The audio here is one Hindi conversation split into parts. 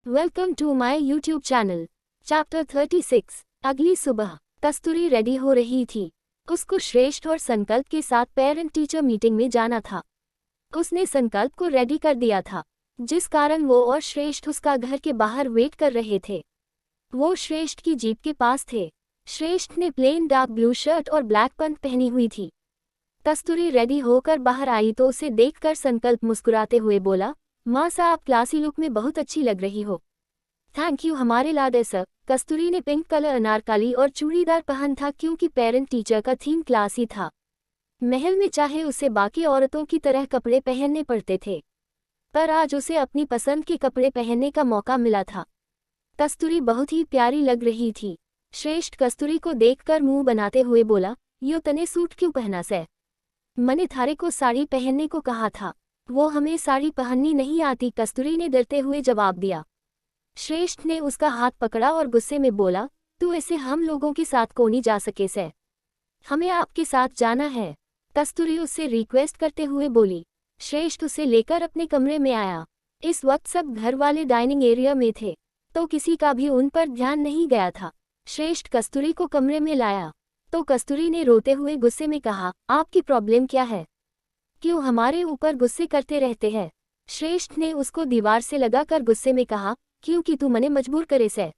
Welcome to my YouTube channel. Chapter 36। अगली सुबह कस्तूरी रेडी हो रही थी। उसको श्रेष्ठ और संकल्प के साथ पेरेंट टीचर मीटिंग में जाना था। उसने संकल्प को रेडी कर दिया था, जिस कारण वो और श्रेष्ठ उसका घर के बाहर वेट कर रहे थे। वो श्रेष्ठ की जीप के पास थे। श्रेष्ठ ने प्लेन डार्क ब्लू शर्ट और ब्लैक पैंट पहनी हुई थी। कस्तूरी रेडी होकर बाहर आई तो उसे देखकर संकल्प मुस्कुराते हुए बोला, माँ साहब क्लासी लुक में बहुत अच्छी लग रही हो। थैंक यू हमारे लाडे सर। कस्तूरी ने पिंक कलर अनारकली और चूड़ीदार पहन था क्योंकि पेरेंट टीचर का थीम क्लासी था। महल में चाहे उसे बाकी औरतों की तरह कपड़े पहनने पड़ते थे, पर आज उसे अपनी पसंद के कपड़े पहनने का मौका मिला था। कस्तूरी बहुत ही प्यारी लग रही थी। श्रेष्ठ कस्तूरी को देखकर मुंह बनाते हुए बोला, यो तने सूट क्यों पहना से? मैंने थारे को साड़ी पहनने को कहा था। वो हमें साड़ी पहननी नहीं आती, कस्तूरी ने डरते हुए जवाब दिया। श्रेष्ठ ने उसका हाथ पकड़ा और गुस्से में बोला, तू ऐसे हम लोगों के साथ को नहीं जा सके से, हमें आपके साथ जाना है। कस्तूरी उससे रिक्वेस्ट करते हुए बोली। श्रेष्ठ उसे लेकर अपने कमरे में आया। इस वक्त सब घर वाले डाइनिंग एरिया में थे, तो किसी का भी उन पर ध्यान नहीं गया था। श्रेष्ठ कस्तूरी को कमरे में लाया तो कस्तूरी ने रोते हुए गुस्से में कहा, आपकी प्रॉब्लम क्या है? क्यों हमारे ऊपर गुस्से करते रहते हैं? श्रेष्ठ ने उसको दीवार से लगाकर गुस्से में कहा, क्योंकि तू मने मजबूर करे से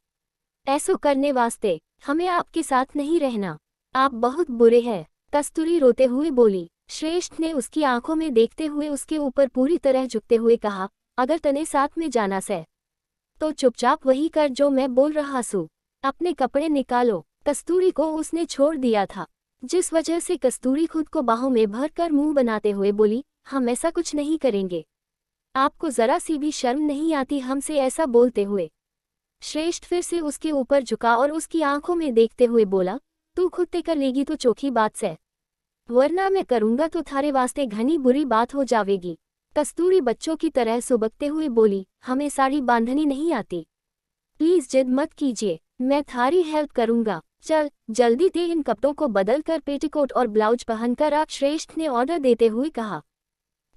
ऐसो करने वास्ते, हमें आपके साथ नहीं रहना। आप बहुत बुरे हैं। कस्तूरी रोते हुए बोली। श्रेष्ठ ने उसकी आंखों में देखते हुए उसके ऊपर पूरी तरह झुकते हुए कहा, अगर तने साथ में जाना से तो चुपचाप वही कर जो मैं बोल रहा सू। अपने कपड़े निकालो। कस्तूरी को उसने छोड़ दिया था, जिस वजह से कस्तूरी खुद को बाहों में भरकर मुंह बनाते हुए बोली, हम ऐसा कुछ नहीं करेंगे। आपको जरा सी भी शर्म नहीं आती हमसे ऐसा बोलते हुए? श्रेष्ठ फिर से उसके ऊपर झुका और उसकी आंखों में देखते हुए बोला, तू खुद ते कर लेगी तो चोखी बात से, वरना मैं करूंगा तो थारे वास्ते घनी बुरी बात हो जावेगी। कस्तूरी बच्चों की तरह सुबकते हुए बोली, हमें साड़ी बांधनी नहीं आती, प्लीज जिद मत कीजिए, मैं थारी हेल्प करूंगा। चल जल्दी दे इन कपड़ों को बदल कर पेटीकोट और ब्लाउज पहनकर आ, श्रेष्ठ ने ऑर्डर देते हुए कहा।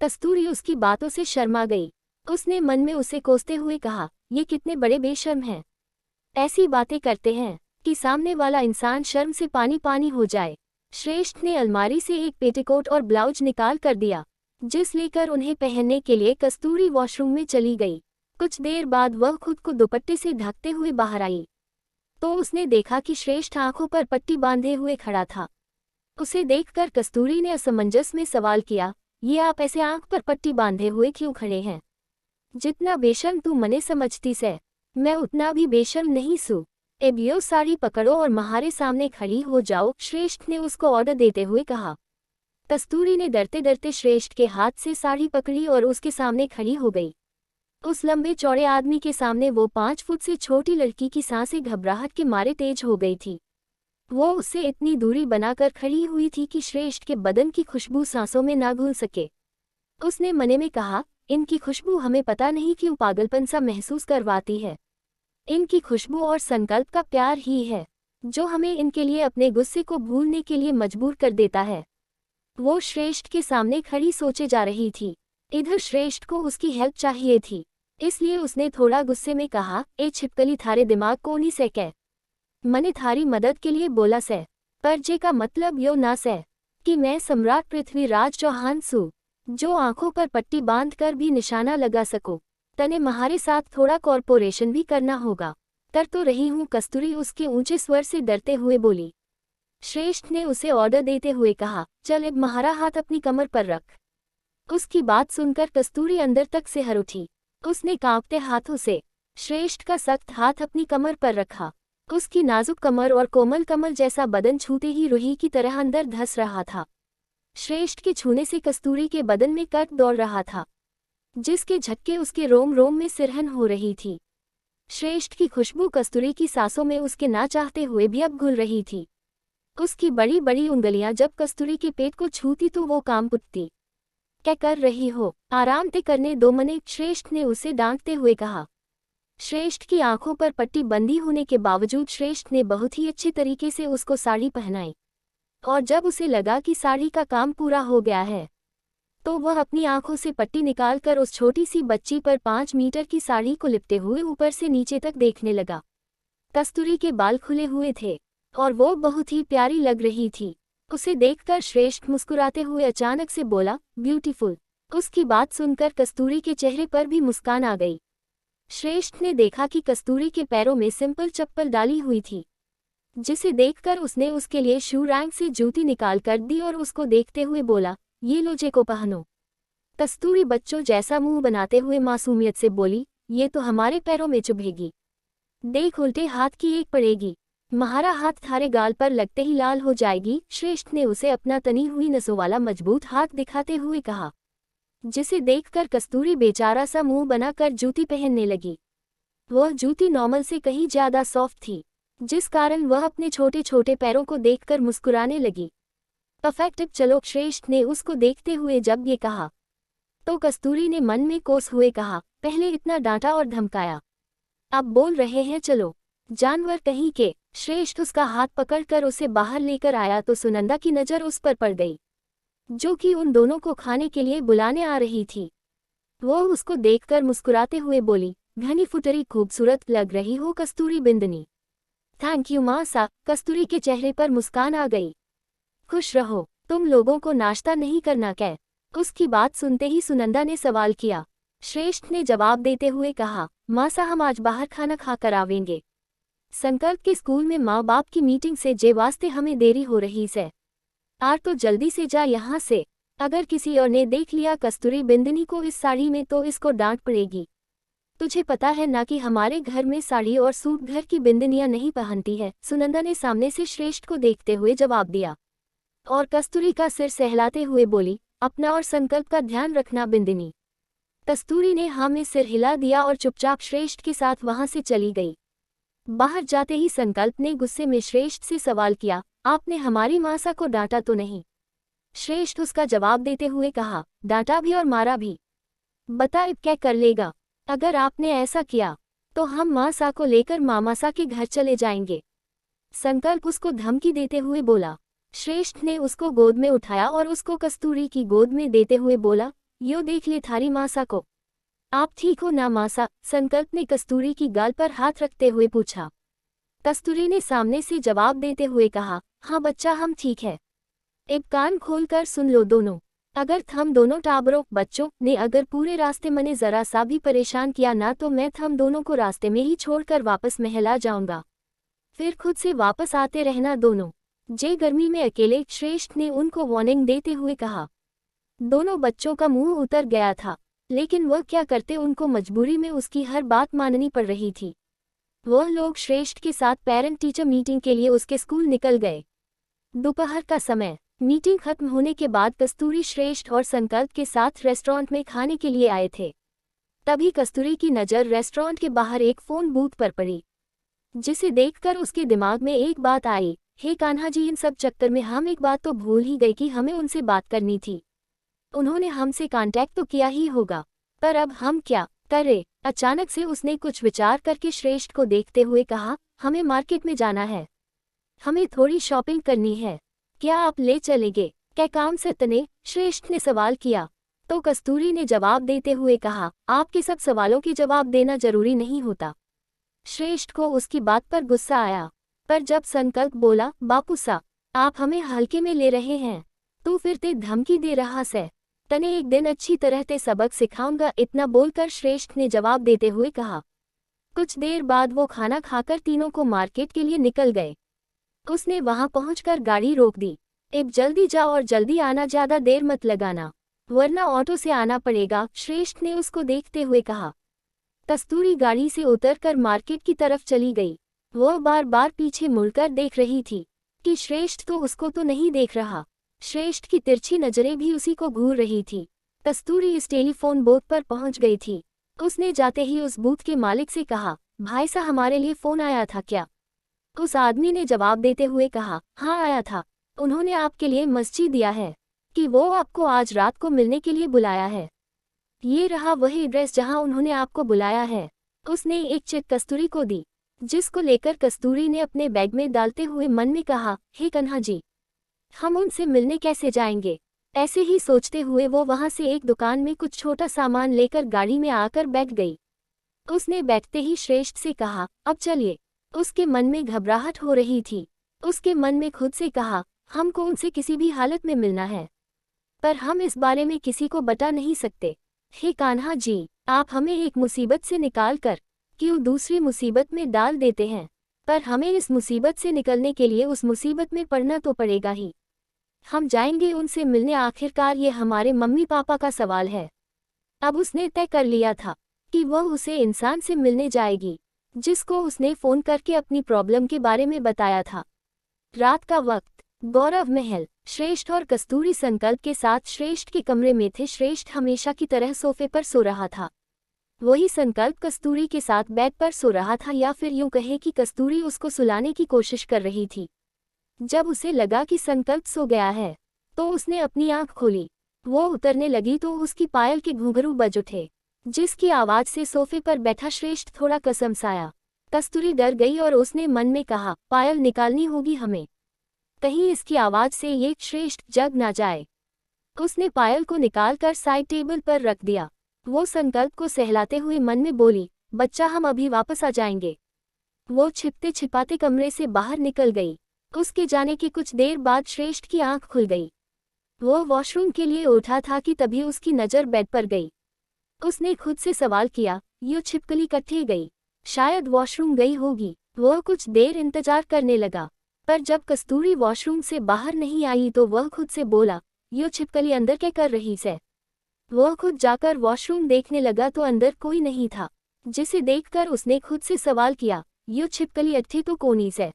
कस्तूरी उसकी बातों से शर्मा गई। उसने मन में उसे कोसते हुए कहा, ये कितने बड़े बेशर्म हैं, ऐसी बातें करते हैं कि सामने वाला इंसान शर्म से पानी पानी हो जाए। श्रेष्ठ ने अलमारी से एक पेटीकोट और ब्लाउज निकाल कर दिया, जिस लेकर उन्हें पहनने के लिए कस्तूरी वॉशरूम में चली गई। कुछ देर बाद वह खुद को दुपट्टे से ढकते हुए बाहर आई तो उसने देखा कि श्रेष्ठ आंखों पर पट्टी बांधे हुए खड़ा था। उसे देखकर कस्तूरी ने असमंजस में सवाल किया, ये आप ऐसे आंख पर पट्टी बांधे हुए क्यों खड़े हैं? जितना बेशर्म तू मने समझती से, मैं उतना भी बेशर्म नहीं सू। एबियो साड़ी पकड़ो और महारे सामने खड़ी हो जाओ, श्रेष्ठ ने उसको ऑर्डर देते हुए कहा। कस्तूरी ने डरते डरते श्रेष्ठ के हाथ से साड़ी पकड़ी और उसके सामने खड़ी हो गई। उस लंबे चौड़े आदमी के सामने वो 5 फुट से छोटी लड़की की सांसें घबराहट के मारे तेज हो गई थी। वो उससे इतनी दूरी बनाकर खड़ी हुई थी कि श्रेष्ठ के बदन की खुशबू सांसों में ना घुल सके। उसने मने में कहा, इनकी खुशबू हमें पता नहीं क्यों पागलपन सा महसूस करवाती है। इनकी खुशबू और संकल्प का प्यार ही है जो हमें इनके लिए अपने गुस्से को भूलने के लिए मजबूर कर देता है। वो श्रेष्ठ के सामने खड़ी सोचे जा रही थी। इधर श्रेष्ठ को उसकी हेल्प चाहिए थी, इसलिए उसने थोड़ा गुस्से में कहा, ए छिपकली थारे दिमाग को नहीं से कै, मने थारी मदद के लिए बोला से, पर जे का मतलब यो ना से कि मैं सम्राट पृथ्वीराज चौहान सू, जो आंखों पर पट्टी बांध कर भी निशाना लगा सको। तने महारे साथ थोड़ा कॉर्पोरेशन भी करना होगा। कर तो रही हूँ, कस्तूरी उसके ऊंचे स्वर से डरते हुए बोली। श्रेष्ठ ने उसे ऑर्डर देते हुए कहा, चल अब महारा हाथ अपनी कमर पर रख। उसकी बात सुनकर कस्तूरी अंदर तक से हर उठी। उसने कांपते हाथों से श्रेष्ठ का सख्त हाथ अपनी कमर पर रखा। उसकी नाजुक कमर और कोमल कमल जैसा बदन छूते ही रुई की तरह अंदर धंस रहा था। श्रेष्ठ के छूने से कस्तूरी के बदन में कट दौड़ रहा था, जिसके झटके उसके रोम रोम में सिरहन हो रही थी। श्रेष्ठ की खुशबू कस्तूरी की सांसों में उसके ना चाहते हुए भी अब घुल रही थी। उसकी बड़ी बड़ी उंगलियां जब कस्तूरी के पेट को छूती तो वो कांप उठती। क्या कर रही हो, आराम ते करने दो मने, श्रेष्ठ ने उसे डांटते हुए कहा। श्रेष्ठ की आंखों पर पट्टी बंदी होने के बावजूद श्रेष्ठ ने बहुत ही अच्छे तरीके से उसको साड़ी पहनाई, और जब उसे लगा कि साड़ी का काम पूरा हो गया है तो वह अपनी आंखों से पट्टी निकालकर उस छोटी सी बच्ची पर 5 मीटर की साड़ी को लिपटे हुए ऊपर से नीचे तक देखने लगा। कस्तूरी के बाल खुले हुए थे और वो बहुत ही प्यारी लग रही थी। उसे देखकर श्रेष्ठ मुस्कुराते हुए अचानक से बोला, ब्यूटीफुल। उसकी बात सुनकर कस्तूरी के चेहरे पर भी मुस्कान आ गई। श्रेष्ठ ने देखा कि कस्तूरी के पैरों में सिंपल चप्पल डाली हुई थी, जिसे देखकर उसने उसके लिए शू रैंक से जूती निकाल कर दी और उसको देखते हुए बोला, ये लो जेको पहनो। कस्तूरी बच्चों जैसा मुंह बनाते हुए मासूमियत से बोली, ये तो हमारे पैरों में चुभेगी। देख उल्टे हाथ की एक पड़ेगी, तुम्हारा हाथ थारे गाल पर लगते ही लाल हो जाएगी। श्रेष्ठ ने उसे अपना तनी हुई नसों वाला मजबूत हाथ दिखाते हुए कहा, जिसे देखकर कस्तूरी बेचारा सा मुंह बनाकर जूती पहनने लगी। वह जूती नॉर्मल से कहीं ज्यादा सॉफ्ट थी, जिस कारण वह अपने छोटे छोटे पैरों को देखकर मुस्कुराने लगी। परफेक्ट, चलो। श्रेष्ठ ने उसको देखते हुए जब ये कहा तो कस्तूरी ने मन में कोस हुए कहा, पहले इतना डांटा और धमकाया, अब बोल रहे हैं चलो, जानवर कहीं के। श्रेष्ठ उसका हाथ पकड़कर उसे बाहर लेकर आया तो सुनंदा की नज़र उस पर पड़ गई, जो कि उन दोनों को खाने के लिए बुलाने आ रही थी। वो उसको देखकर मुस्कुराते हुए बोली, घनी फुटरी खूबसूरत लग रही हो कस्तूरी बिंदनी। थैंक यू माँ सा। कस्तूरी के चेहरे पर मुस्कान आ गई। खुश रहो, तुम लोगों को नाश्ता नहीं करना क्या? उसकी बात सुनते ही सुनंदा ने सवाल किया। श्रेष्ठ ने जवाब देते हुए कहा, माँ सा हम आज बाहर खाना खाकर आवेंगे। संकल्प के स्कूल में माँ बाप की मीटिंग से जे वास्ते हमें देरी हो रही से। आर तो जल्दी से जा यहाँ से। अगर किसी और ने देख लिया कस्तूरी बिंदनी को इस साड़ी में तो इसको डांट पड़ेगी। तुझे पता है ना कि हमारे घर में साड़ी और सूट घर की बिंदनियां नहीं पहनती है। सुनंदा ने सामने से श्रेष्ठ को देखते हुए जवाब दिया और कस्तूरी का सिर सहलाते हुए बोली, अपना और संकल्प का ध्यान रखना बिंदनी। कस्तूरी ने हाँ में सिर हिला दिया और चुपचाप श्रेष्ठ के साथ वहां से चली गई। बाहर जाते ही संकल्प ने गुस्से में श्रेष्ठ से सवाल किया, आपने हमारी मासा को डांटा तो नहीं? श्रेष्ठ उसका जवाब देते हुए कहा, डांटा भी और मारा भी। बता अब क्या कर लेगा? अगर आपने ऐसा किया तो हम मासा को लेकर मामासा के घर चले जाएंगे। संकल्प उसको धमकी देते हुए बोला। श्रेष्ठ ने उसको गोद में उठाया और उसको कस्तूरी की गोद में देते हुए बोला, यो देख ले थारी मासा को। आप ठीक हो ना मासा? संकल्प ने कस्तूरी की गाल पर हाथ रखते हुए पूछा। कस्तूरी ने सामने से जवाब देते हुए कहा, हाँ बच्चा हम ठीक है। एक कान खोलकर सुन लो दोनों, अगर थम दोनों टाबरों बच्चों ने अगर पूरे रास्ते मने जरा सा भी परेशान किया ना तो मैं थम दोनों को रास्ते में ही छोड़कर वापस महल आ जाऊंगा। फिर खुद से वापस आते रहना दोनों। जे गर्मी में अकेले, श्रेष्ठ ने उनको वार्निंग देते हुए कहा। दोनों बच्चों का मुंह उतर गया था, लेकिन वह क्या करते, उनको मजबूरी में उसकी हर बात माननी पड़ रही थी। वह लोग श्रेष्ठ के साथ पेरेंट टीचर मीटिंग के लिए उसके स्कूल निकल गए। दोपहर का समय। मीटिंग खत्म होने के बाद कस्तूरी श्रेष्ठ और संकल्प के साथ रेस्टोरेंट में खाने के लिए आए थे। तभी कस्तूरी की नज़र रेस्टोरेंट के बाहर एक फ़ोन बूथ पर पड़ी, जिसे देखकर उसके दिमाग में एक बात आई, हे कान्हा जी, इन सब चक्कर में हम एक बात तो भूल ही गए कि हमें उनसे बात करनी थी। उन्होंने हमसे कांटेक्ट तो किया ही होगा, पर अब हम क्या करें? अचानक से उसने कुछ विचार करके श्रेष्ठ को देखते हुए कहा, हमें मार्केट में जाना है, हमें थोड़ी शॉपिंग करनी है, क्या आप ले चलेंगे? क्या काम से तने? श्रेष्ठ ने सवाल किया तो कस्तूरी ने जवाब देते हुए कहा, आपके सब सवालों के जवाब देना जरूरी नहीं होता। श्रेष्ठ को उसकी बात पर गुस्सा आया, पर जब संकल्प बोला, बापू सा आप हमें हल्के में ले रहे हैं, तू फिर ते धमकी दे रहा से, तने एक दिन अच्छी तरह ते सबक सिखाऊंगा। इतना बोलकर श्रेष्ठ ने जवाब देते हुए कहा। कुछ देर बाद वो खाना खाकर तीनों को मार्केट के लिए निकल गए। उसने वहां पहुंचकर गाड़ी रोक दी। अब जल्दी जाओ और जल्दी आना, ज्यादा देर मत लगाना, वरना ऑटो से आना पड़ेगा, श्रेष्ठ ने उसको देखते हुए कहा। कस्तूरी गाड़ी से उतरकर मार्केट की तरफ चली गई। वह बार बार पीछे मुड़कर देख रही थी कि श्रेष्ठ तो उसको तो नहीं देख रहा। श्रेष्ठ की तिरछी नजरें भी उसी को घूर रही थी। कस्तूरी इस टेलीफोन बूथ पर पहुंच गई थी। उसने जाते ही उस बूथ के मालिक से कहा, भाई साहब हमारे लिए फ़ोन आया था क्या? उस आदमी ने जवाब देते हुए कहा, हाँ आया था, उन्होंने आपके लिए मस्जी दिया है कि वो आपको आज रात को मिलने के लिए बुलाया है। ये रहा वही एड्रेस जहां उन्होंने आपको बुलाया है। उसने एक चेक कस्तूरी को दी, जिसको लेकर कस्तूरी ने अपने बैग में डालते हुए मन में कहा, हे कन्हा जी, हम उनसे मिलने कैसे जाएंगे? ऐसे ही सोचते हुए वो वहां से एक दुकान में कुछ छोटा सामान लेकर गाड़ी में आकर बैठ गई। उसने बैठते ही श्रेष्ठ से कहा, अब चलिए। उसके मन में घबराहट हो रही थी। उसके मन में खुद से कहा, हमको उनसे किसी भी हालत में मिलना है, पर हम इस बारे में किसी को बता नहीं सकते। हे कान्हा जी, आप हमें एक मुसीबत से निकाल कर क्यों दूसरी मुसीबत में डाल देते हैं? पर हमें इस मुसीबत से निकलने के लिए उस मुसीबत में पड़ना तो पड़ेगा ही। हम जाएंगे उनसे मिलने, आखिरकार ये हमारे मम्मी पापा का सवाल है। अब उसने तय कर लिया था कि वह उसे इंसान से मिलने जाएगी जिसको उसने फ़ोन करके अपनी प्रॉब्लम के बारे में बताया था। रात का वक्त, गौरव महल। श्रेष्ठ और कस्तूरी संकल्प के साथ श्रेष्ठ के कमरे में थे। श्रेष्ठ हमेशा की तरह सोफे पर सो रहा था। वही संकल्प कस्तूरी के साथ बेड पर सो रहा था, या फिर यूं कहे कि कस्तूरी उसको सुलाने की कोशिश कर रही थी। जब उसे लगा कि संकल्प सो गया है तो उसने अपनी आंख खोली। वो उतरने लगी तो उसकी पायल के घुंघरू बज उठे, जिसकी आवाज से सोफे पर बैठा श्रेष्ठ थोड़ा कसमसाया। कस्तूरी डर गई और उसने मन में कहा, पायल निकालनी होगी हमें, कहीं इसकी आवाज से ये श्रेष्ठ जग ना जाए। उसने पायल को निकालकर साइड टेबल पर रख दिया। वो संकल्प को सहलाते हुए मन में बोली, बच्चा हम अभी वापस आ जाएंगे। वो छिपते छिपाते कमरे से बाहर निकल गई। उसके जाने के कुछ देर बाद श्रेष्ठ की आंख खुल गई। वो वॉशरूम के लिए उठा था कि तभी उसकी नज़र बेड पर गई। उसने खुद से सवाल किया, यो छिपकली कट्ठे गई? शायद वॉशरूम गई होगी। वह कुछ देर इंतजार करने लगा, पर जब कस्तूरी वॉशरूम से बाहर नहीं आई तो वह खुद से बोला, यो छिपकली अंदर क्या कर रही है? वह खुद जाकर वॉशरूम देखने लगा तो अंदर कोई नहीं था, जिसे देखकर उसने खुद से सवाल किया, यो छिपकली अट्ठे तो कोनी से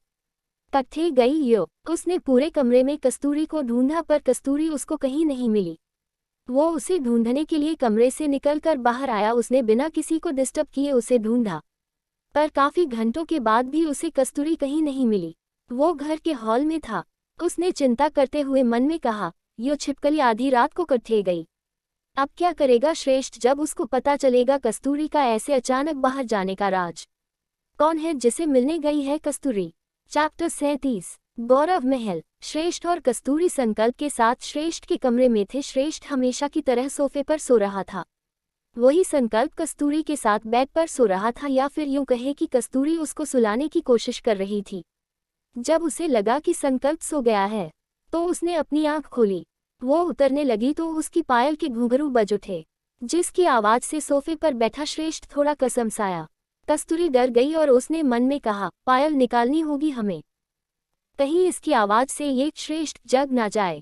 कट्ठे गई यो? उसने पूरे कमरे में कस्तूरी को ढूंढा पर कस्तूरी उसको कहीं नहीं मिली। वो उसे ढूंढने के लिए कमरे से निकलकर बाहर आया। उसने बिना किसी को डिस्टर्ब किए उसे ढूंढा, पर काफी घंटों के बाद भी उसे कस्तूरी कहीं नहीं मिली। वो घर के हॉल में था। उसने चिंता करते हुए मन में कहा, यो छिपकली आधी रात को कट्ठे गई। अब क्या करेगा श्रेष्ठ जब उसको पता चलेगा कस्तूरी का ऐसे अचानक बाहर जाने का राज? कौन है जिसे मिलने गई है कस्तूरी? चैप्टर 37, गौरव महल। श्रेष्ठ और कस्तूरी संकल्प के साथ श्रेष्ठ के कमरे में थे। श्रेष्ठ हमेशा की तरह सोफे पर सो रहा था। वही संकल्प कस्तूरी के साथ बेड पर सो रहा था, या फिर यूं कहे कि कस्तूरी उसको सुलाने की कोशिश कर रही थी। जब उसे लगा कि संकल्प सो गया है तो उसने अपनी आंख खोली। वो उतरने लगी तो उसकी पायल के घुंघरू बज उठे, जिसकी आवाज से सोफे पर बैठा श्रेष्ठ थोड़ा कसमसाया। कस्तूरी डर गई और उसने मन में कहा, पायल निकालनी होगी हमें, कहीं इसकी आवाज से ये श्रेष्ठ जग ना जाए।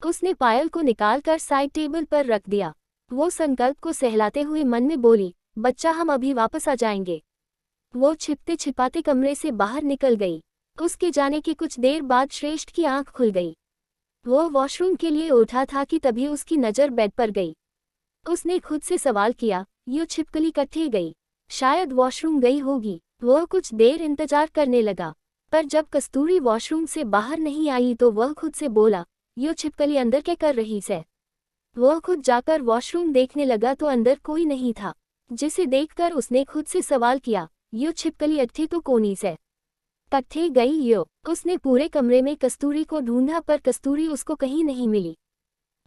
उसने पायल को निकालकर साइड टेबल पर रख दिया। वो संकल्प को सहलाते हुए मन में बोली, बच्चा हम अभी वापस आ जाएंगे। वो छिपते छिपाते कमरे से बाहर निकल गई। उसके जाने के कुछ देर बाद श्रेष्ठ की आंख खुल गई। वो वॉशरूम के लिए उठा था कि तभी उसकी नज़र बेड पर गई। उसने खुद से सवाल किया, यो छिपकली कट्ठे गई? शायद वॉशरूम गई होगी। वह कुछ देर इंतजार करने लगा, पर जब कस्तूरी वॉशरूम से बाहर नहीं आई तो वह खुद से बोला, यो छिपकली अंदर क्या कर रही है? वह खुद जाकर वॉशरूम देखने लगा तो अंदर कोई नहीं था, जिसे देखकर उसने खुद से सवाल किया, यो छिपकली अट्ठे तो कोनी से कट्ठे गई यो? उसने पूरे कमरे में कस्तूरी को ढूंढा पर कस्तूरी उसको कहीं नहीं मिली।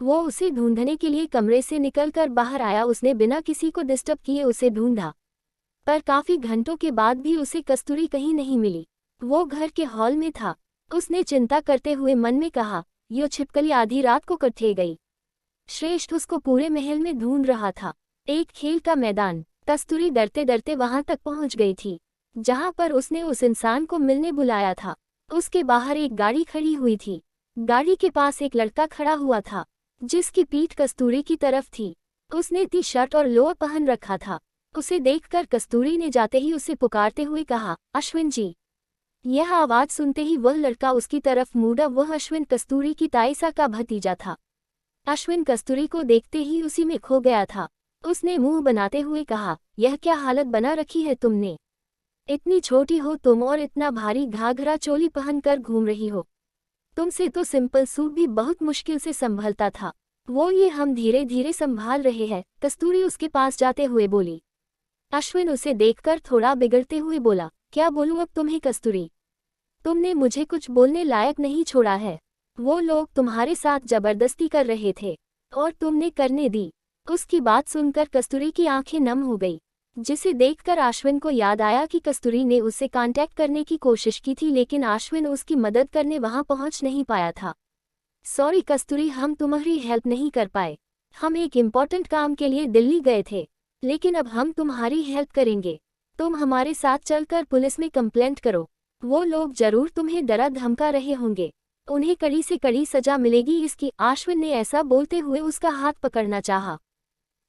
वो उसे ढूंढने के लिए कमरे से निकलकर बाहर आया। उसने बिना किसी को डिस्टर्ब किए उसे ढूंढा, पर काफी घंटों के बाद भी उसे कस्तूरी कहीं नहीं मिली। वो घर के हॉल में था। उसने चिंता करते हुए मन में कहा, यो छिपकली आधी रात को कट्ठे गई। श्रेष्ठ उसको पूरे महल में ढूंढ रहा था। एक खेल का मैदान। कस्तूरी डरते डरते वहां तक पहुंच गई थी जहां पर उसने उस इंसान को मिलने बुलाया था। उसके बाहर एक गाड़ी खड़ी हुई थी। गाड़ी के पास एक लड़का खड़ा हुआ था, जिसकी पीठ कस्तूरी की तरफ थी। उसने टी शर्ट और लोअर पहन रखा था। उसे देखकर कस्तूरी ने जाते ही उसे पुकारते हुए कहा, अश्विन जी। यह आवाज सुनते ही वह लड़का उसकी तरफ मुड़ा। वह अश्विन कस्तूरी की ताईसा का भतीजा था। अश्विन कस्तूरी को देखते ही उसी में खो गया था। उसने मुंह बनाते हुए कहा, यह क्या हालत बना रखी है तुमने? इतनी छोटी हो तुम और इतना भारी घाघरा चोली पहन कर घूम रही हो। तुमसे तो सिंपल सूट भी बहुत मुश्किल से संभलता था। वो ये हम धीरे धीरे संभाल रहे हैं। कस्तूरी उसके पास जाते हुए बोली। अश्विन उसे देखकर थोड़ा बिगड़ते हुए बोला, क्या बोलूं अब तुम्हें कस्तूरी? तुमने मुझे कुछ बोलने लायक नहीं छोड़ा है। वो लोग तुम्हारे साथ जबरदस्ती कर रहे थे और तुमने करने दी। उसकी बात सुनकर कस्तूरी की आंखें नम हो गई, जिसे देखकर अश्विन को याद आया कि कस्तूरी ने उससे कांटेक्ट करने की कोशिश की थी, लेकिन अश्विन उसकी मदद करने वहां पहुंच नहीं पाया था। सॉरी कस्तूरी, हम तुम्हारी हेल्प नहीं कर पाए। हम एक इम्पोर्टेंट काम के लिए दिल्ली गए थे, लेकिन अब हम तुम्हारी हेल्प करेंगे। तुम हमारे साथ चलकर पुलिस में कंप्लेंट करो। वो लोग जरूर तुम्हें डरा धमका रहे होंगे। उन्हें कड़ी से कड़ी सजा मिलेगी इसकी। अश्विन ने ऐसा बोलते हुए उसका हाथ पकड़ना चाहा,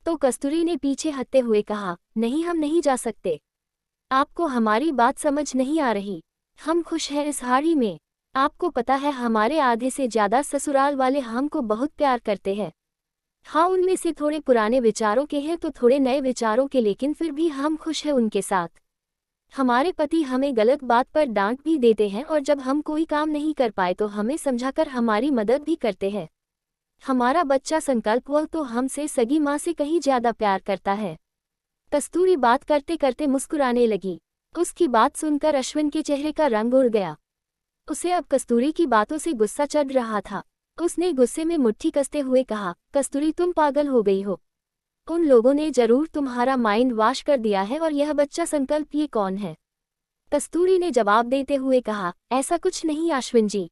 तो कस्तूरी ने पीछे हटते हुए कहा, नहीं, हम नहीं जा सकते। आपको हमारी बात समझ नहीं आ रही। हम खुश हैं इस हारी में। आपको पता है हमारे आधे से ज्यादा ससुराल वाले हमको बहुत प्यार करते हैं। हाँ, उनमें से थोड़े पुराने विचारों के हैं तो थोड़े नए विचारों के, लेकिन फिर भी हम खुश हैं उनके साथ। हमारे पति हमें गलत बात पर डांट भी देते हैं और जब हम कोई काम नहीं कर पाए तो हमें समझाकर हमारी मदद भी करते हैं। हमारा बच्चा संकल्प वह तो हमसे सगी माँ से कहीं ज्यादा प्यार करता है। कस्तूरी बात करते करते मुस्कुराने लगी। उसकी बात सुनकर अश्विन के चेहरे का रंग उड़ गया। उसे अब कस्तूरी की बातों से गुस्सा चढ़ रहा था। उसने गुस्से में मुट्ठी कसते हुए कहा, कस्तूरी तुम पागल हो गई हो। उन लोगों ने जरूर तुम्हारा माइंड वॉश कर दिया है। और यह बच्चा संकल्प ये कौन है? कस्तूरी ने जवाब देते हुए कहा, ऐसा कुछ नहीं अश्विन जी,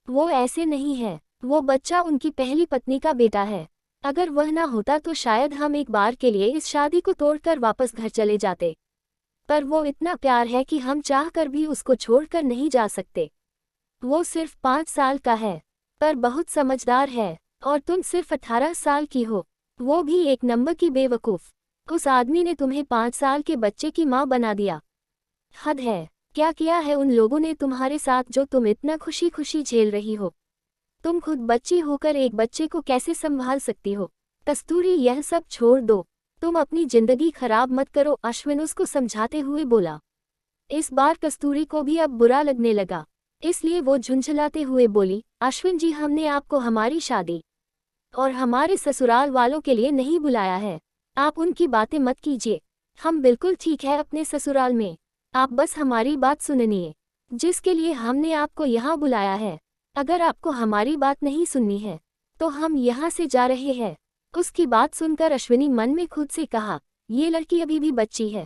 वो ऐसे नहीं है। वो बच्चा उनकी पहली पत्नी का बेटा है। अगर वह ना होता तो शायद हम एक बार के लिए इस शादी को तोड़कर वापस घर चले जाते, पर वो इतना प्यार है कि हम चाहकर भी उसको छोड़कर नहीं जा सकते। वो सिर्फ 5 साल का है, पर बहुत समझदार है, और तुम सिर्फ 18 साल की हो, वो भी एक नंबर की बेवकूफ़। उस आदमी ने तुम्हें 5 साल के बच्चे की माँ बना दिया। हद है। क्या किया है उन लोगों ने तुम्हारे साथ जो तुम इतना खुशी खुशी झेल रही हो? तुम खुद बच्ची होकर एक बच्चे को कैसे संभाल सकती हो? कस्तूरी, यह सब छोड़ दो। तुम अपनी जिंदगी खराब मत करो, अश्विन उसको समझाते हुए बोला। इस बार कस्तूरी को भी अब बुरा लगने लगा, इसलिए वो झुंझलाते हुए बोली, अश्विन जी, हमने आपको हमारी शादी और हमारे ससुराल वालों के लिए नहीं बुलाया है। आप उनकी बातें मत कीजिए। हम बिल्कुल ठीक है अपने ससुराल में। आप बस हमारी बात सुनिए, जिसके लिए हमने आपको यहाँ बुलाया है। अगर आपको हमारी बात नहीं सुननी है तो हम यहाँ से जा रहे हैं। उसकी बात सुनकर अश्विनी मन में खुद से कहा, ये लड़की अभी भी बच्ची है।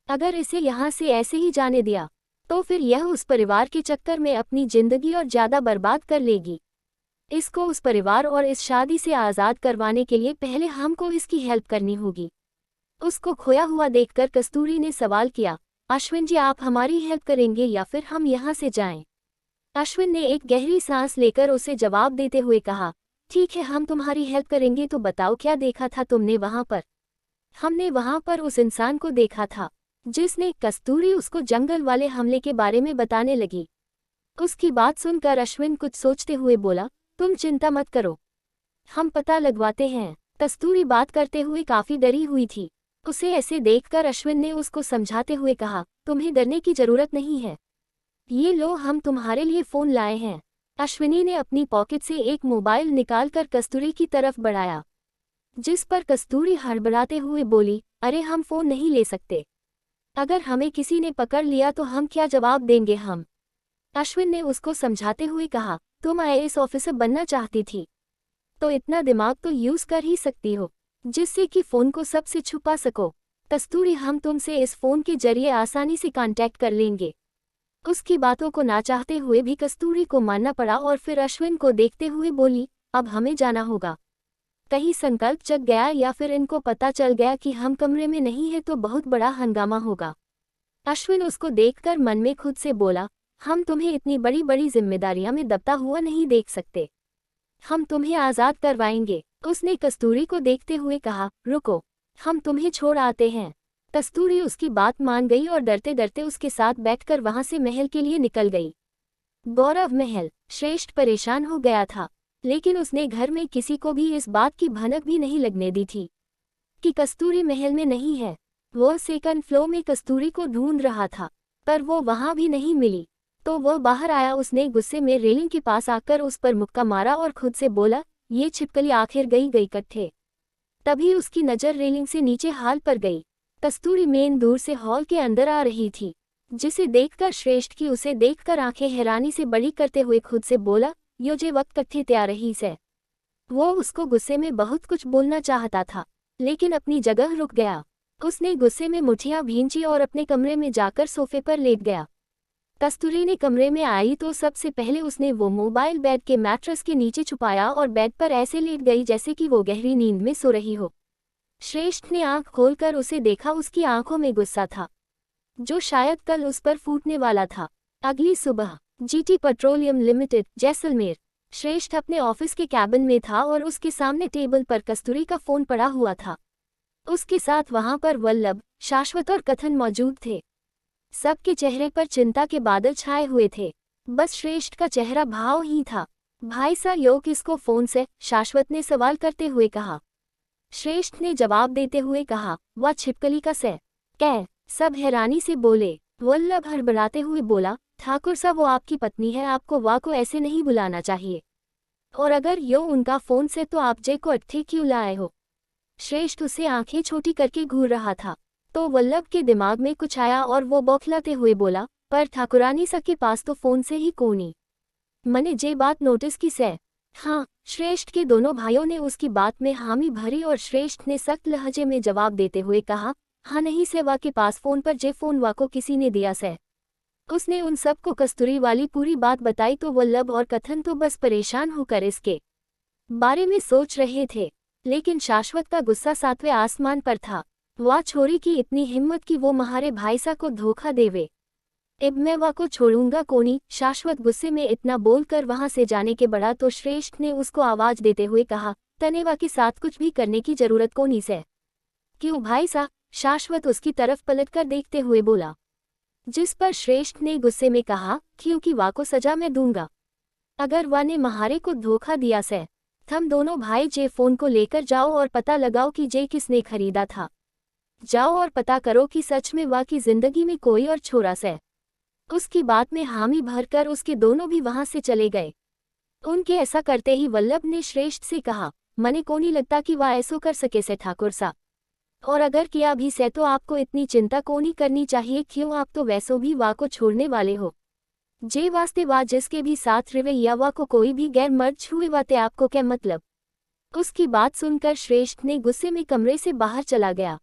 अगर इसे यहाँ से ऐसे ही जाने दिया तो फिर यह उस परिवार के चक्कर में अपनी जिंदगी और ज़्यादा बर्बाद कर लेगी। इसको उस परिवार और इस शादी से आज़ाद करवाने के लिए पहले हमको इसकी हेल्प करनी होगी। उसको खोया हुआ देखकर कस्तूरी ने सवाल किया, अश्विन जी, आप हमारी हेल्प करेंगे या फिर हम यहाँ से जाएं? अश्विन ने एक गहरी सांस लेकर उसे जवाब देते हुए कहा, ठीक है, हम तुम्हारी हेल्प करेंगे। तो बताओ, क्या देखा था तुमने वहां पर? हमने वहां पर उस इंसान को देखा था जिसने कस्तूरी उसको जंगल वाले हमले के बारे में बताने लगी। उसकी बात सुनकर अश्विन कुछ सोचते हुए बोला, तुम चिंता मत करो, हम पता लगवाते हैं। कस्तूरी बात करते हुए काफी डरी हुई थी। उसे ऐसे देखकर अश्विन ने उसको समझाते हुए कहा, तुम्हें डरने की जरूरत नहीं है। ये लो, हम तुम्हारे लिए फ़ोन लाए हैं। अश्विनी ने अपनी पॉकेट से एक मोबाइल निकालकर कस्तूरी की तरफ बढ़ाया, जिस पर कस्तूरी हड़बड़ाते हुए बोली, अरे हम फ़ोन नहीं ले सकते। अगर हमें किसी ने पकड़ लिया तो हम क्या जवाब देंगे हम? अश्विन ने उसको समझाते हुए कहा, तुम आईएएस ऑफिसर बनना चाहती थी तो इतना दिमाग तो यूज़ कर ही सकती हो, जिससे कि फ़ोन को सबसे छुपा सको। कस्तूरी, हम तुमसे इस फ़ोन के जरिए आसानी से कांटेक्ट कर लेंगे। उसकी बातों को ना चाहते हुए भी कस्तूरी को मानना पड़ा और फिर अश्विन को देखते हुए बोली, अब हमें जाना होगा। कहीं संकल्प जग गया या फिर इनको पता चल गया कि हम कमरे में नहीं है तो बहुत बड़ा हंगामा होगा। अश्विन उसको देखकर मन में खुद से बोला, हम तुम्हें इतनी बड़ी बड़ी जिम्मेदारियां में दबता हुआ नहीं देख सकते। हम तुम्हें आज़ाद करवाएंगे। उसने कस्तूरी को देखते हुए कहा, रुको, हम तुम्हें छोड़ आते हैं। कस्तूरी उसकी बात मान गई और डरते डरते उसके साथ बैठकर वहां से महल के लिए निकल गई। गौरव महल। श्रेष्ठ परेशान हो गया था, लेकिन उसने घर में किसी को भी इस बात की भनक भी नहीं लगने दी थी कि कस्तूरी महल में नहीं है। वह सेकंड फ्लोर में कस्तूरी को ढूंढ रहा था, पर वो वहां भी नहीं मिली। तो वह बाहर आया। उसने गुस्से में रेलिंग के पास आकर उस पर मुक्का मारा और खुद से बोला, ये छिपकली आखिर गई कट्ठे। तभी उसकी नज़र रेलिंग से नीचे हाल पर गई। कस्तूरी मेन दूर से हॉल के अंदर आ रही थी, जिसे देखकर श्रेष्ठ की उसे देखकर आंखें हैरानी से बड़ी करते हुए खुद से बोला, यो जे वक्त कट्ठे तैयार रही से। वो उसको गुस्से में बहुत कुछ बोलना चाहता था, लेकिन अपनी जगह रुक गया। उसने गुस्से में मुठियां भींची और अपने कमरे में जाकर सोफे पर लेट गया। कस्तूरी ने कमरे में आई तो सबसे पहले उसने वो मोबाइल बेड के मैट्रेस के नीचे छुपाया और बेड पर ऐसे लेट गई जैसे कि वो गहरी नींद में सो रही हो। श्रेष्ठ ने आंख खोलकर उसे देखा। उसकी आंखों में गुस्सा था, जो शायद कल उस पर फूटने वाला था। अगली सुबह जीटी पेट्रोलियम लिमिटेड, जैसलमेर। श्रेष्ठ अपने ऑफिस के कैबिन में था और उसके सामने टेबल पर कस्तूरी का फोन पड़ा हुआ था। उसके साथ वहां पर वल्लभ, शाश्वत और कथन मौजूद थे। सबके चेहरे पर चिंता के बादल छाए हुए थे, बस श्रेष्ठ का चेहरा भावहीन था। भाई सा योग इसको फोन से, शाश्वत ने सवाल करते हुए कहा। श्रेष्ठ ने जवाब देते हुए कहा, वह छिपकली का से कै। सब हैरानी से बोले। वल्लभ हड़बड़ाते हुए बोला, ठाकुर साहब वो आपकी पत्नी है, आपको वाह को ऐसे नहीं बुलाना चाहिए। और अगर यो उनका फोन से तो आप जे को अट्ठे क्यों लाए हो। श्रेष्ठ उसे आंखें छोटी करके घूर रहा था। तो वल्लभ के दिमाग में कुछ आया और वो बौखलाते हुए बोला, पर ठाकुरानी सा के पास तो फोन से ही कोनी। मने जे बात नोटिस की से। हाँ, श्रेष्ठ के दोनों भाइयों ने उसकी बात में हामी भरी और श्रेष्ठ ने सख्त लहजे में जवाब देते हुए कहा, हाँ नहीं से वा के पास फोन पर जे फोन वा को किसी ने दिया से। उसने उन सबको कस्तूरी वाली पूरी बात बताई तो वल्लभ और कथन तो बस परेशान होकर इसके बारे में सोच रहे थे, लेकिन शाश्वत का गुस्सा सातवें आसमान पर था। वह छोरी की इतनी हिम्मत कि वो महारे भाईसा को धोखा देवे। अब मैं वा को छोड़ूंगा कोनी। शाश्वत गुस्से में इतना बोलकर वहां से जाने के बढ़ा तो श्रेष्ठ ने उसको आवाज देते हुए कहा, तनेवा के साथ कुछ भी करने की जरूरत कोनी से। क्यों भाई सा? शाश्वत उसकी तरफ पलटकर देखते हुए बोला, जिस पर श्रेष्ठ ने गुस्से में कहा, क्योंकि वा को सजा मैं दूंगा अगर वा ने महारे को धोखा दिया से। थम दोनों भाई जे फोन को लेकर जाओ और पता लगाओ कि जे किसने खरीदा था। जाओ और पता करो कि सच में वा की जिंदगी में कोई और छोरा से। उसकी बात में हामी भरकर उसके दोनों भी वहां से चले गए। उनके ऐसा करते ही वल्लभ ने श्रेष्ठ से कहा, मने को नहीं लगता कि वह ऐसो कर सके से ठाकुर सा। और अगर किया भी से तो आपको इतनी चिंता को नहीं करनी चाहिए, क्यों आप तो वैसो भी वा को छोड़ने वाले हो। जे वास्ते वा जिसके भी साथ रिवे या वा को कोई भी गैर मर्द छुए वाते आपको क्या मतलब। उसकी बात सुनकर श्रेष्ठ ने गुस्से में कमरे से बाहर चला गया।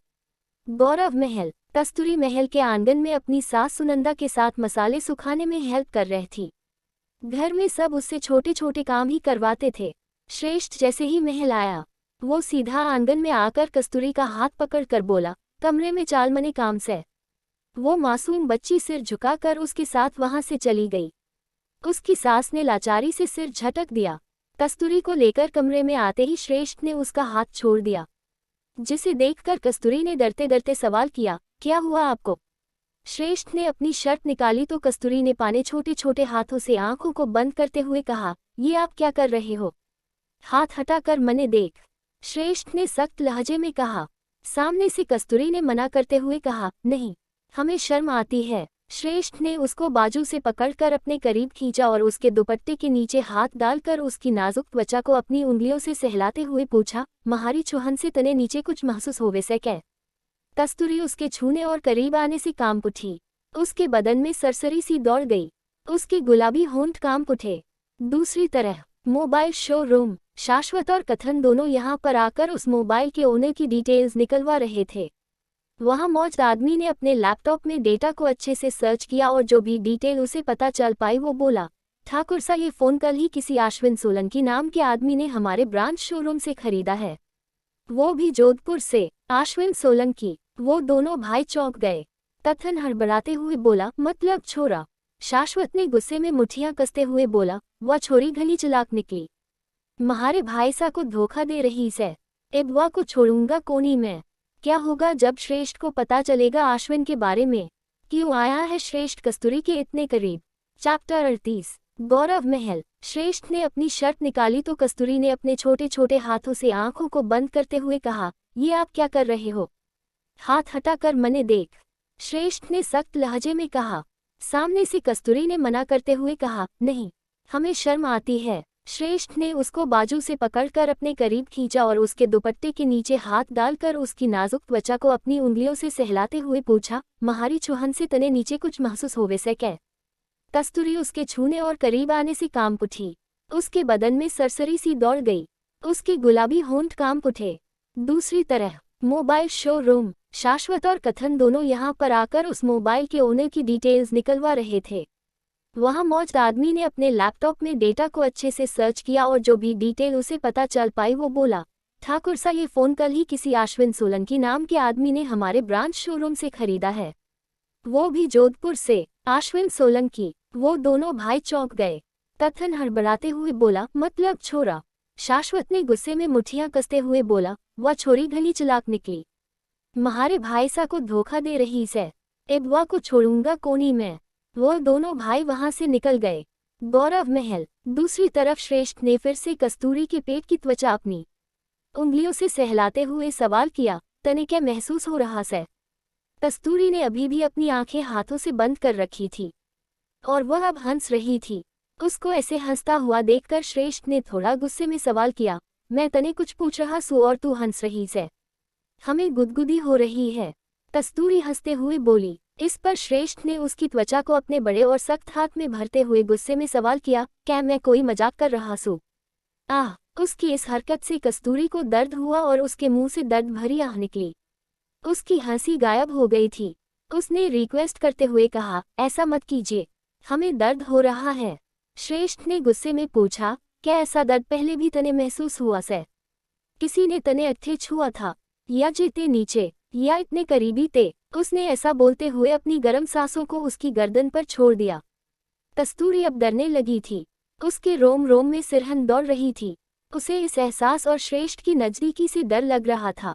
गौरव महल। कस्तूरी महल के आंगन में अपनी सास सुनंदा के साथ मसाले सुखाने में हेल्प कर रही थी। घर में सब उससे छोटे छोटे काम ही करवाते थे। श्रेष्ठ जैसे ही महल आया, वो सीधा आंगन में आकर कस्तूरी का हाथ पकड़कर बोला, कमरे में चाल मने काम से। वो मासूम बच्ची सिर झुकाकर उसके साथ वहां से चली गई। उसकी सास ने लाचारी से सिर झटक दिया। कस्तूरी को लेकर कमरे में आते ही श्रेष्ठ ने उसका हाथ छोड़ दिया, जिसे देखकर कस्तूरी ने डरते डरते सवाल किया, क्या हुआ आपको। श्रेष्ठ ने अपनी शर्ट निकाली तो कस्तूरी ने पाने छोटे छोटे हाथों से आंखों को बंद करते हुए कहा, ये आप क्या कर रहे हो, हाथ हटाकर मने देख। श्रेष्ठ ने सख्त लहजे में कहा। सामने से कस्तूरी ने मना करते हुए कहा, नहीं, हमें शर्म आती है। श्रेष्ठ ने उसको बाजू से पकड़कर अपने करीब खींचा और उसके दुपट्टे के नीचे हाथ डालकर उसकी नाजुक त्वचा को अपनी उंगलियों से सहलाते हुए पूछा, महारी चुहन से तने नीचे कुछ महसूस होवे से कै। कस्तूरी उसके छूने और करीब आने से कांप उठी। उसके बदन में सरसरी सी दौड़ गई। उसके गुलाबी होंठ कांप उठे। दूसरी तरह मोबाइल शोरूम। शाश्वत और कथन दोनों यहाँ पर आकर उस मोबाइल के ओनर की डिटेल्स निकलवा रहे थे। वहाँ मौजूद आदमी ने अपने लैपटॉप में डेटा को अच्छे से सर्च किया और जो भी डिटेल उसे पता चल पाई वो बोला, ठाकुर सा ये फ़ोन कल ही किसी अश्विन सोलंकी नाम के आदमी ने हमारे ब्रांच शोरूम से खरीदा है, वो भी जोधपुर से। अश्विन सोलंकी। वो दोनों भाई चौंक गए। कथन हड़बड़ाते हुए बोला, मतलब छोरा। शाश्वत ने गुस्से में मुठियां कसते हुए बोला, वह छोरी घनी चलाक निकली, महारे भाई सा को धोखा दे रही से। अब वह को छोड़ूंगा कोनी मैं। क्या होगा जब श्रेष्ठ को पता चलेगा अश्विन के बारे में। क्यों आया है श्रेष्ठ कस्तूरी के इतने करीब। चैप्टर 38। गौरव महल। श्रेष्ठ ने अपनी शर्ट निकाली तो कस्तूरी ने अपने छोटे छोटे हाथों से आंखों को बंद करते हुए कहा, ये आप क्या कर रहे हो, हाथ हटाकर मने देख। श्रेष्ठ ने सख्त लहजे में कहा। सामने से कस्तूरी ने मना करते हुए कहा, नहीं, हमें शर्म आती है। श्रेष्ठ ने उसको बाजू से पकड़कर अपने करीब खींचा और उसके दुपट्टे के नीचे हाथ डालकर उसकी नाजुक त्वचा को अपनी उंगलियों से सहलाते हुए पूछा, महारी चुहन से तने नीचे कुछ महसूस होवे से कै। कस्तूरी उसके छूने और करीब आने से कांप उठी। उसके बदन में सरसरी सी दौड़ गई। उसके गुलाबी होंठ कांप उठे। दूसरी तरह मोबाइल शोरूम, शाश्वत और कथन दोनों यहाँ पर आकर उस मोबाइल के ओनर की डिटेल्स निकलवा रहे थे। वहाँ मौजूद आदमी ने अपने लैपटॉप में डेटा को अच्छे से सर्च किया और जो भी डिटेल उसे पता चल पाई वो बोला, ठाकुर सा ये फ़ोन कल ही किसी अश्विन सोलंकी नाम के आदमी ने हमारे ब्रांच शोरूम से खरीदा है, वो भी जोधपुर से। अश्विन सोलंकी। वो दोनों भाई चौंक गए। कथन हड़बड़ाते हुए बोला, मतलब छोरा? शाश्वत ने गुस्से में मुठ्ठियां कसते हुए बोला, वह छोरी घनी चालाक निकली, म्हारे भाई सा को धोखा दे रही से, इबवा को छोड़ूंगा कोनी मैं। वो दोनों भाई वहां से निकल गए। गौरव महल। दूसरी तरफ श्रेष्ठ ने फिर से कस्तूरी के पेट की त्वचा अपनी उंगलियों से सहलाते हुए सवाल किया, तने क्या महसूस हो रहा से? कस्तूरी ने अभी भी अपनी आंखें हाथों से बंद कर रखी थी और वह अब हंस रही थी। उसको ऐसे हंसता हुआ देखकर श्रेष्ठ ने थोड़ा गुस्से में सवाल किया, मैं तने कुछ पूछ रहा सू और तू हंस रही से? हमें गुदगुदी हो रही है, कस्तूरी हंसते हुए बोली। इस पर श्रेष्ठ ने उसकी त्वचा को अपने बड़े और सख्त हाथ में भरते हुए गुस्से में सवाल किया, क्या मैं कोई मजाक कर रहा सू? आह! उसकी इस हरकत से कस्तूरी को दर्द हुआ और उसके मुंह से दर्द भरी आह निकली। उसकी हंसी गायब हो गई थी। उसने रिक्वेस्ट करते हुए कहा, ऐसा मत कीजिए, हमें दर्द हो रहा है। श्रेष्ठ ने गुस्से में पूछा, क्या ऐसा दर्द पहले भी तने महसूस हुआ से? किसी ने तने अत्थे छुआ था, या जेते नीचे, या इतने करीबी थे? उसने ऐसा बोलते हुए अपनी गर्म सांसों को उसकी गर्दन पर छोड़ दिया। कस्तूरी अब डरने लगी थी। उसके रोम रोम में सिरहन दौड़ रही थी। उसे इस एहसास और श्रेष्ठ की नज़दीकी से डर लग रहा था।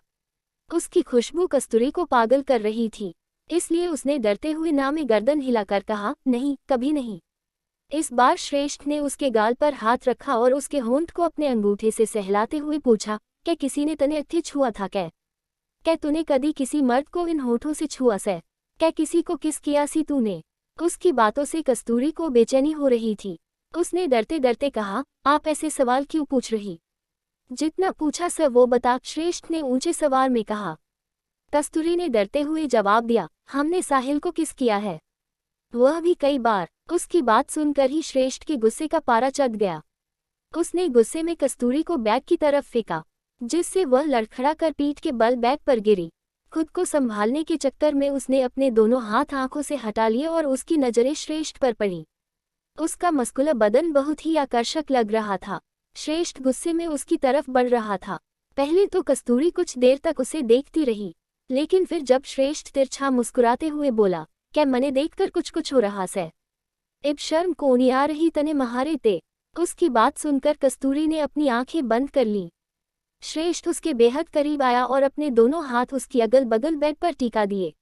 उसकी खुशबू कस्तूरी को पागल कर रही थी, इसलिए उसने डरते हुए ना में गर्दन हिलाकर कहा, नहीं, कभी नहीं। इस बार श्रेष्ठ ने उसके गाल पर हाथ रखा और उसके होंठ को अपने अंगूठे से सहलाते हुए पूछा, क्या किसी ने तने अत्थे छुआ था क्या तूने कभी किसी मर्द को इन होठों से छुआ से? क्या किसी को किस किया सी तूने? उसकी बातों से कस्तूरी को बेचैनी हो रही थी। उसने डरते डरते कहा, आप ऐसे सवाल क्यों पूछ रही? जितना पूछा सर वो बता, श्रेष्ठ ने ऊंचे सवाल में कहा। कस्तूरी ने डरते हुए जवाब दिया, हमने साहिल को किस किया है, वह भी कई बार। उसकी बात सुनकर ही श्रेष्ठ के गुस्से का पारा चढ़ गया। उसने गुस्से में कस्तूरी को बैग की तरफ फेंका, जिससे वह लड़खड़ा कर पीठ के बल बैग पर गिरी। खुद को संभालने के चक्कर में उसने अपने दोनों हाथ आंखों से हटा लिए और उसकी नजरें श्रेष्ठ पर पड़ी। उसका मस्कुला बदन बहुत ही आकर्षक लग रहा था। श्रेष्ठ गुस्से में उसकी तरफ बढ़ रहा था। पहले तो कस्तूरी कुछ देर तक उसे देखती रही, लेकिन फिर जब श्रेष्ठ तिरछा मुस्कुराते हुए बोला, क्या मने देखकर कुछ हो रहा से? इब शर्म कोनी आ रही तने महारे ते? उसकी बात सुनकर कस्तूरी ने अपनी आंखें बंद कर ली। श्रेष्ठ उसके बेहद करीब आया और अपने दोनों हाथ उसकी अगल बगल बेड पर टिका दिए।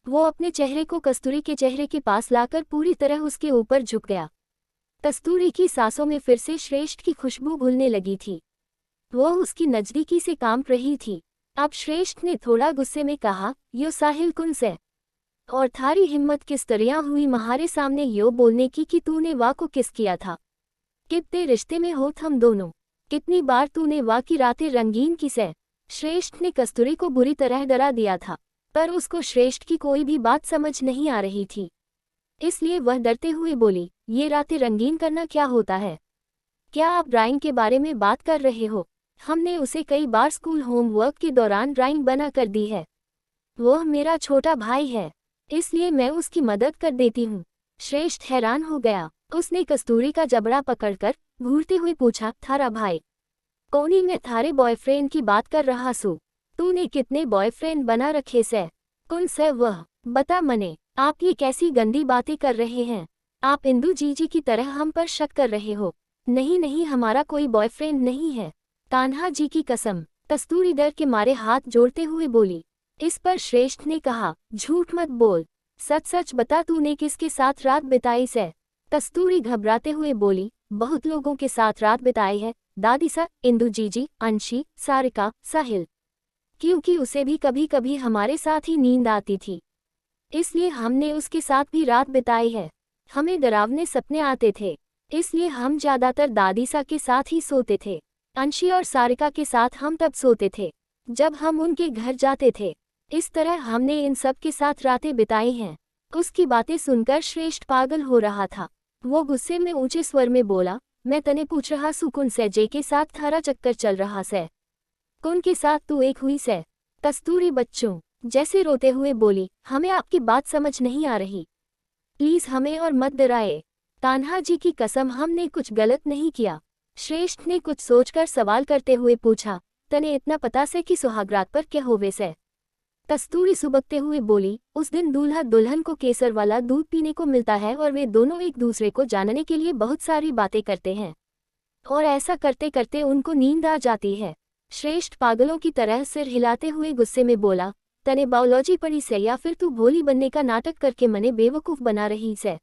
वो अपने चेहरे को कस्तूरी के चेहरे के पास लाकर पूरी तरह उसके ऊपर झुक गया। कस्तूरी की सांसों में फिर से श्रेष्ठ की खुशबू घुलने लगी थी। वो उसकी नज़दीकी से कांप रही थी। अब श्रेष्ठ ने थोड़ा गुस्से में कहा, यो साहिल कुन से? और थारी हिम्मत किस तरह हुई महारे सामने यो बोलने की कि तूने वाह को किस किया था? कितने रिश्ते में हो हम दोनों? कितनी बार तूने वाह की रातें रंगीन की से? श्रेष्ठ ने कस्तूरी को बुरी तरह डरा दिया था, पर उसको श्रेष्ठ की कोई भी बात समझ नहीं आ रही थी, इसलिए वह डरते हुए बोली, ये रातें रंगीन करना क्या होता है? क्या आप ड्राइंग के बारे में बात कर रहे हो? हमने उसे कई बार स्कूल होमवर्क के दौरान ड्राइंग बना कर दी है। वह मेरा छोटा भाई है, इसलिए मैं उसकी मदद कर देती हूँ। श्रेष्ठ हैरान हो गया। उसने कस्तूरी का जबड़ा पकड़कर घूरते हुए पूछा, थारा भाई कोनी? मैं थारे बॉयफ्रेंड की बात कर रहा सू। तूने कितने बॉयफ्रेंड बना रखे से? कौन से वह? बता मने। आप ये कैसी गंदी बातें कर रहे हैं? आप इंदू जीजी की तरह हम पर शक कर रहे हो। नहीं नहीं, हमारा कोई बॉयफ्रेंड नहीं है, कान्हा जी की कसम। कस्तूरी डर के मारे हाथ जोड़ते हुए बोली। इस पर श्रेष्ठ ने कहा, झूठ मत बोल, सच सच बता, तूने किसके साथ रात बिताई से? कस्तूरी घबराते हुए बोली, बहुत लोगों के साथ रात बिताई है दादी सा, इंदू जीजी, अंशी, सारिका, साहिल। क्योंकि उसे भी कभी कभी हमारे साथ ही नींद आती थी, इसलिए हमने उसके साथ भी रात बिताई है। हमें डरावने सपने आते थे, इसलिए हम ज्यादातर दादी सा के साथ ही सोते थे। अंशी और सारिका के साथ हम तब सोते थे जब हम उनके घर जाते थे। इस तरह हमने इन सब के साथ रातें बिताई हैं। उसकी बातें सुनकर श्रेष्ठ पागल हो रहा था। वो गुस्से में ऊंचे स्वर में बोला, मैं तने पूछ रहा सू कुन से जे के साथ थारा चक्कर चल रहा से, कुन के साथ तू एक हुई से। कस्तूरी बच्चों जैसे रोते हुए बोली, हमें आपकी बात समझ नहीं आ रही, प्लीज हमें और मत डराए। कान्हा जी की कसम हमने कुछ गलत नहीं किया। श्रेष्ठ ने कुछ सोचकर सवाल करते हुए पूछा, तने इतना पता से कि सुहागरात पर क्या होवे से। कस्तूरी सुबकते हुए बोली, उस दिन दूल्हा दुल्हन को केसर वाला दूध पीने को मिलता है और वे दोनों एक दूसरे को जानने के लिए बहुत सारी बातें करते हैं और ऐसा करते करते उनको नींद आ जाती है। श्रेष्ठ पागलों की तरह सिर हिलाते हुए गुस्से में बोला, तने बायोलॉजी पढ़ी से या फिर तू भोली बनने का नाटक करके मने बेवकूफ बना रही से।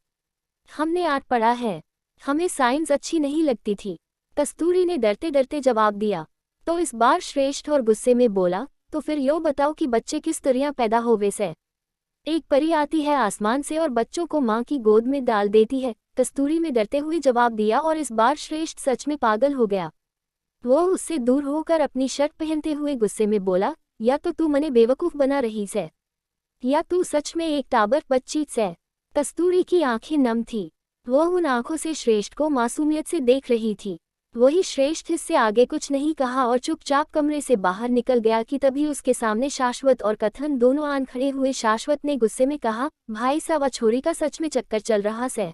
हमने आर्ट पढ़ा है, हमें साइंस अच्छी नहीं लगती थी। कस्तूरी ने डरते डरते जवाब दिया। तो इस बार श्रेष्ठ और गुस्से में बोला, तो फिर यो बताओ कि बच्चे किस तरह पैदा होवे से। एक परी आती है आसमान से और बच्चों को माँ की गोद में डाल देती है। कस्तूरी में डरते हुए जवाब दिया और इस बार श्रेष्ठ सच में पागल हो गया। वो उससे दूर होकर अपनी शर्ट पहनते हुए गुस्से में बोला, या तो तू मने बेवकूफ बना रही से, या तू सच में एक टाबर बच्ची से। कस्तूरी की आंखें नम थी, वो उन आंखों से श्रेष्ठ को मासूमियत से देख रही थी। वही श्रेष्ठ इससे आगे कुछ नहीं कहा और चुपचाप कमरे से बाहर निकल गया कि तभी उसके सामने शाश्वत और कथन दोनों आन खड़े हुए। शाश्वत ने गुस्से में कहा, भाई साहब छोरी का सच में चक्कर चल रहा से।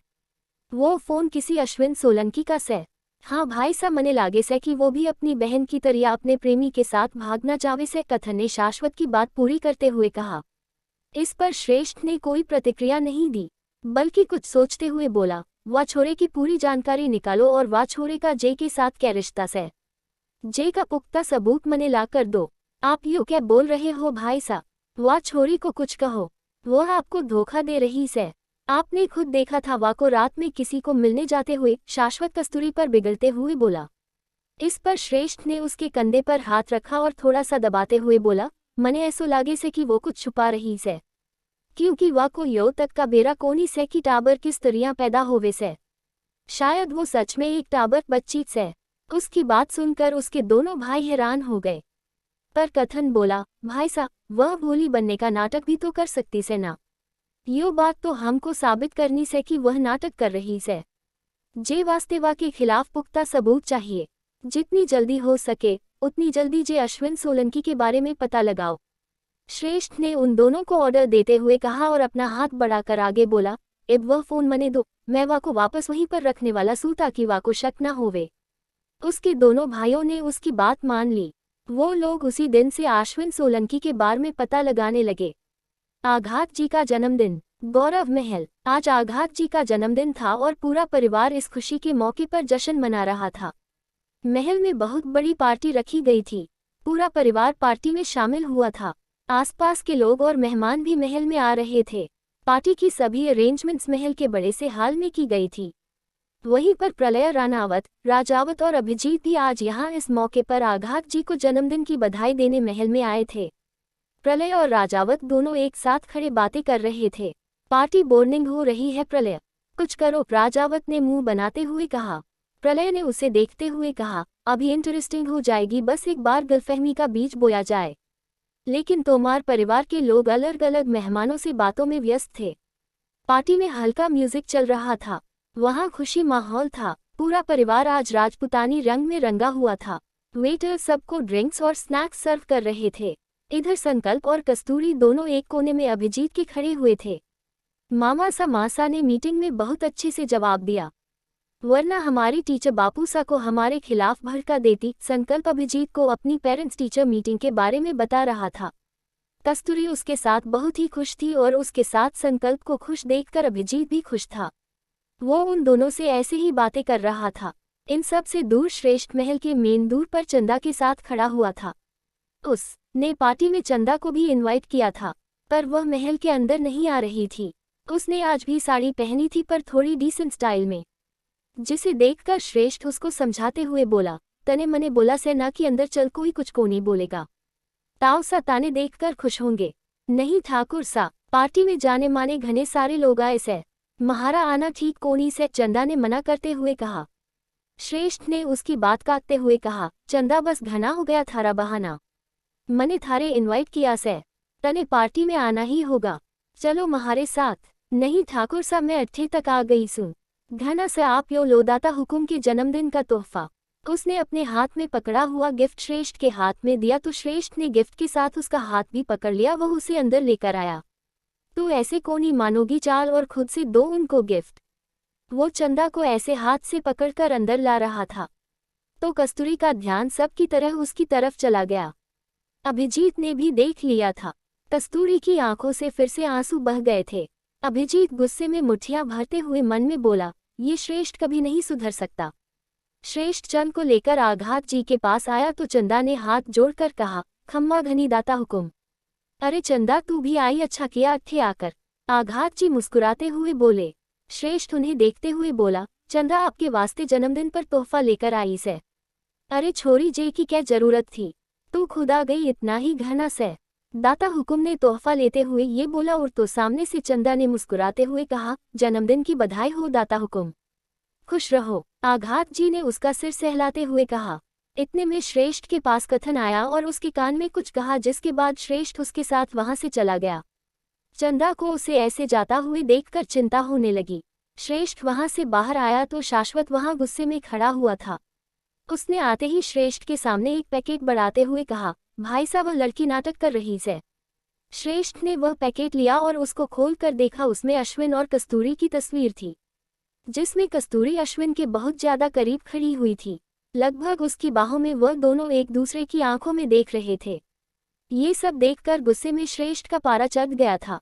वो फोन किसी अश्विन सोलंकी का से। हाँ भाई साहब मने लागे से कि वो भी अपनी बहन की तरह अपने प्रेमी के साथ भागना चाहे से, कथन ने शाश्वत की बात पूरी करते हुए कहा। इस पर श्रेष्ठ ने कोई प्रतिक्रिया नहीं दी, बल्कि कुछ सोचते हुए बोला, वह छोरे की पूरी जानकारी निकालो और वह छोरे का जे के साथ क्या रिश्ता से, जे का पुख्ता सबूत मने ला कर दो। आप यूँ क्या बोल रहे हो भाई साहब, वह छोरी को कुछ कहो, वो आपको धोखा दे रही से। आपने खुद देखा था वह को रात में किसी को मिलने जाते हुए। शाश्वत कस्तूरी पर बिगड़ते हुए बोला। इस पर श्रेष्ठ ने उसके कंधे पर हाथ रखा और थोड़ा सा दबाते हुए बोला, मने ऐसो लागे से कि वो कुछ छुपा रही से, क्योंकि वह को यो तक का बेरा कोनी से कि टाबर किस तरह पैदा होवे से। शायद वो सच में एक टाबर बच्ची से। उसकी बात सुनकर उसके दोनों भाई हैरान हो गए। पर कथन बोला, भाई साहब वह भोली बनने का नाटक भी तो कर सकती से ना, यो बात तो हमको साबित करनी से कि वह नाटक कर रही से। जे वास्ते वा के खिलाफ पुख्ता सबूत चाहिए, जितनी जल्दी हो सके उतनी जल्दी जे अश्विन सोलंकी के बारे में पता लगाओ। श्रेष्ठ ने उन दोनों को ऑर्डर देते हुए कहा और अपना हाथ बढ़ाकर आगे बोला, अब वह फोन मने दो, मैं वा को वापस वहीं पर रखने वाला सू ताकि वा को शक न होवे। उसके दोनों भाइयों ने उसकी बात मान ली। वो लोग उसी दिन से अश्विन सोलंकी के बारे में पता लगाने लगे। आघात जी का जन्मदिन। गौरव महल। आज आघात जी का जन्मदिन था और पूरा परिवार इस खुशी के मौके पर जश्न मना रहा था। महल में बहुत बड़ी पार्टी रखी गई थी। पूरा परिवार पार्टी में शामिल हुआ था। आसपास के लोग और मेहमान भी महल में आ रहे थे। पार्टी की सभी अरेंजमेंट्स महल के बड़े से हाल में की गई थी। वहीं पर प्रलय रानावत, राजावत और अभिजीत भी आज यहाँ इस मौके पर आघात जी को जन्मदिन की बधाई देने महल में आए थे। प्रलय और राजावत दोनों एक साथ खड़े बातें कर रहे थे। पार्टी बोर्निंग हो रही है प्रलय, कुछ करो, राजावत ने मुंह बनाते हुए कहा। प्रलय ने उसे देखते हुए कहा, अभी इंटरेस्टिंग हो जाएगी, बस एक बार गलतफहमी का बीज बोया जाए। लेकिन तोमार परिवार के लोग अलग अलग मेहमानों से बातों में व्यस्त थे। पार्टी में हल्का म्यूजिक चल रहा था, वहाँ खुशी माहौल था। पूरा परिवार आज राजपुतानी रंग में रंगा हुआ था। वेटर सबको ड्रिंक्स और स्नैक्स सर्व कर रहे थे। इधर संकल्प और कस्तूरी दोनों एक कोने में अभिजीत के खड़े हुए थे। मामा सा मासा ने मीटिंग में बहुत अच्छे से जवाब दिया, वरना हमारी टीचर बापू सा को हमारे खिलाफ भड़का देती। संकल्प अभिजीत को अपनी पेरेंट्स टीचर मीटिंग के बारे में बता रहा था। कस्तूरी उसके साथ बहुत ही खुश थी और उसके साथ संकल्प को खुश देखकर अभिजीत भी खुश था। वो उन दोनों से ऐसे ही बातें कर रहा था। इन सब से दूर श्रेष्ठ महल के मेन दूर पर चंदा के साथ खड़ा हुआ था। उसने पार्टी में चंदा को भी इनवाइट किया था, पर वह महल के अंदर नहीं आ रही थी। उसने आज भी साड़ी पहनी थी, पर थोड़ी डिसेंट स्टाइल में, जिसे देखकर श्रेष्ठ उसको समझाते हुए बोला, तने मने बोला से ना कि अंदर चल, कोई कुछ को नहीं बोलेगा। ताऊ सा ताने देखकर खुश होंगे। नहीं ठाकुर सा, पार्टी में जाने माने घने सारे लोग आए से, महारा आना ठीक कोनी से, चंदा ने मना करते हुए कहा। श्रेष्ठ ने उसकी बात काटते हुए कहा, चंदा बस घना हो गया थारा बहाना, मने थारे इनवाइट किया से, तने पार्टी में आना ही होगा, चलो महारे साथ। नहीं ठाकुर सा, मैं अट्ठे तक आ गई सूं, घना से आप यो लो दाता हुकुम के जन्मदिन का तोहफा। उसने अपने हाथ में पकड़ा हुआ गिफ्ट श्रेष्ठ के हाथ में दिया तो श्रेष्ठ ने गिफ्ट के साथ उसका हाथ भी पकड़ लिया, वह उसे अंदर लेकर आया। तू ऐसे कोनी मानोगी चाल, और खुद से दो उनको गिफ्ट। वो चंदा को ऐसे हाथ से पकड़कर अंदर ला रहा था तो कस्तूरी का ध्यान सबकी तरह उसकी तरफ चला गया। अभिजीत ने भी देख लिया था। कस्तूरी की आंखों से फिर से आंसू बह गए थे। अभिजीत गुस्से में मुट्ठियां भरते हुए मन में बोला, ये श्रेष्ठ कभी नहीं सुधर सकता। श्रेष्ठ चंद को लेकर आघात जी के पास आया तो चंदा ने हाथ जोड़कर कहा, खम्मा घनी दाता हुकुम। अरे चंदा, तू भी आई, अच्छा किया थे आकर। आघात जी मुस्कुराते हुए बोले। श्रेष्ठ उन्हें देखते हुए बोला, चंदा आपके वास्ते जन्मदिन पर तोहफा लेकर आई से। अरे छोरी जे की क्या जरूरत थी, तू खुद आ गई, इतना ही घना से। दाता हुकुम ने तोहफा लेते हुए ये बोला, और तो सामने से चंदा ने मुस्कुराते हुए कहा, जन्मदिन की बधाई हो दाता हुकुम। खुश रहो। आघात जी ने उसका सिर सहलाते हुए कहा। इतने में श्रेष्ठ के पास कथन आया और उसके कान में कुछ कहा, जिसके बाद श्रेष्ठ उसके साथ वहां से चला गया। चंदा को उसे ऐसे जाता हुए देखकर चिंता होने लगी। श्रेष्ठ वहां से बाहर आया तो शाश्वत वहां गुस्से में खड़ा हुआ था। उसने आते ही श्रेष्ठ के सामने एक पैकेट बढ़ाते हुए कहा, भाई साहब, वह लड़की नाटक कर रही है। श्रेष्ठ ने वह पैकेट लिया और उसको खोल कर देखा। उसमें अश्विन और कस्तूरी की तस्वीर थी, जिसमें कस्तूरी अश्विन के बहुत ज्यादा करीब खड़ी हुई थी। लगभग उसकी बाहों में वह दोनों एक दूसरे की आंखों में देख रहे थे। ये सब देखकर गुस्से में श्रेष्ठ का पारा चढ़ गया था।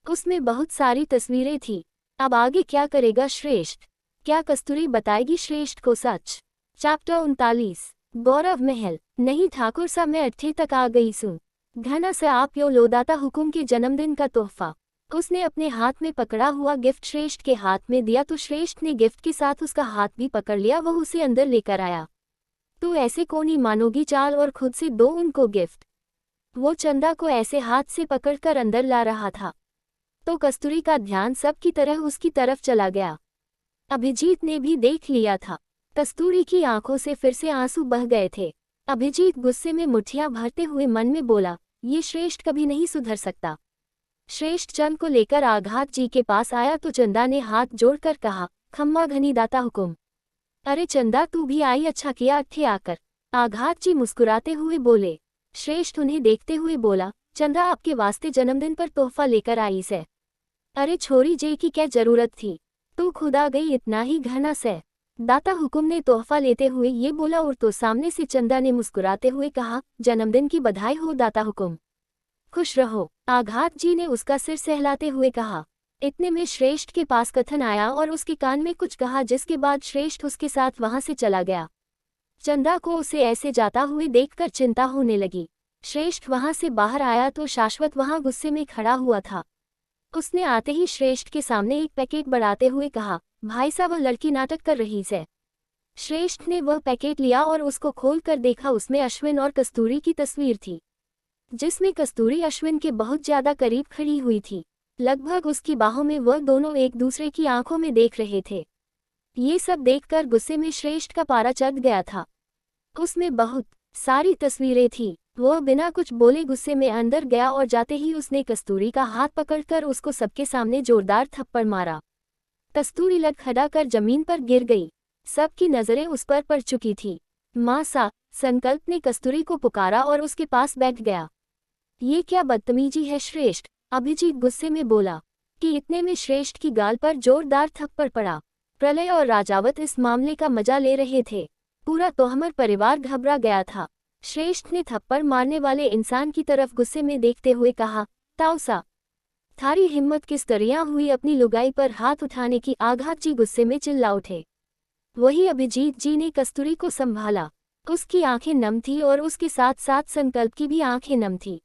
उसमें बहुत सारी तस्वीरें थी। अब आगे क्या करेगा श्रेष्ठ? क्या कस्तूरी बताएगी श्रेष्ठ को सच? चैप्टर 39। गौरव महल। नहीं ठाकुर साहब, मैं अट्ठे तक आ गई सुन। घना से आप यो लो दाता हुकुम के जन्मदिन का तोहफा। उसने अपने हाथ में पकड़ा हुआ गिफ्ट श्रेष्ठ के हाथ में दिया तो श्रेष्ठ ने गिफ्ट के साथ उसका हाथ भी पकड़ लिया, वह उसे अंदर लेकर आया। तू ऐसे कोनी मानोगी चाल, और खुद से दो उनको गिफ्ट। वो चंदा को ऐसे हाथ से पकड़कर अंदर ला रहा था तो कस्तूरी का ध्यान सबकी तरह उसकी तरफ चला गया। अभिजीत ने भी देख लिया था। कस्तूरी की आंखों से फिर से आंसू बह गए थे। अभिजीत गुस्से में मुट्ठियां भरते हुए मन में बोला, ये श्रेष्ठ कभी नहीं सुधर सकता। श्रेष्ठ चंद को लेकर आघात जी के पास आया तो चंदा ने हाथ जोड़कर कहा, खम्मा घनी दाता हुकुम। अरे चंदा, तू भी आई, अच्छा किया थे आकर। आघात जी मुस्कुराते हुए बोले। श्रेष्ठ उन्हें देखते हुए बोला, चंदा आपके वास्ते जन्मदिन पर तोहफा लेकर आई से। अरे छोरी जे की क्या जरूरत थी, तू खुद आ गई, इतना ही घना से। दाता हुकुम ने तोहफा लेते हुए ये बोला, और तो सामने से चंदा ने मुस्कुराते हुए कहा, जन्मदिन की बधाई हो दाता हुकुम। खुश रहो। आघात जी ने उसका सिर सहलाते हुए कहा। इतने में श्रेष्ठ के पास कथन आया और उसके कान में कुछ कहा, जिसके बाद श्रेष्ठ उसके साथ वहां से चला गया। चंदा को उसे ऐसे जाता हुए देखकर चिंता होने लगी। श्रेष्ठ वहां से बाहर आया तो शाश्वत वहां गुस्से में खड़ा हुआ था। उसने आते ही श्रेष्ठ के सामने एक पैकेट बढ़ाते हुए कहा, भाई साहब, वह लड़की नाटक कर रही है। श्रेष्ठ ने वह पैकेट लिया और उसको खोल कर देखा। उसमें अश्विन और कस्तूरी की तस्वीर थी, जिसमें कस्तूरी अश्विन के बहुत ज्यादा करीब खड़ी हुई थी। लगभग उसकी बाहों में वह दोनों एक दूसरे की आंखों में देख रहे थे। ये सब देखकर गुस्से में श्रेष्ठ का पारा चढ़ गया था। उसमें बहुत सारी तस्वीरें थी। वह बिना कुछ बोले गुस्से में अंदर गया और जाते ही उसने कस्तूरी का हाथ पकड़कर उसको सबके सामने जोरदार थप्पड़ मारा। कस्तूरी लड़खड़ाकर जमीन पर गिर गई। सबकी नजरें उस पर पड़ चुकी थी। मां सा संकल्प ने कस्तूरी को पुकारा और उसके पास बैठ गया। ये क्या बदतमीजी है श्रेष्ठ? अभिजीत गुस्से में बोला कि इतने में श्रेष्ठ की गाल पर जोरदार थप्पड़ पड़ा। प्रलय और राजावत इस मामले का मजा ले रहे थे। पूरा तोहमर परिवार घबरा गया था। श्रेष्ठ ने थप्पड़ मारने वाले इंसान की तरफ गुस्से में देखते हुए कहा, ताउसा, थारी हिम्मत किस तरह हुई अपनी लुगाई पर हाथ उठाने की? आघात जी गुस्से में चिल्ला उठे। वही अभिजीत जी ने कस्तूरी को संभाला। उसकी आंखें नम थी और उसके साथ साथ संकल्प की भी आंखें नम थी।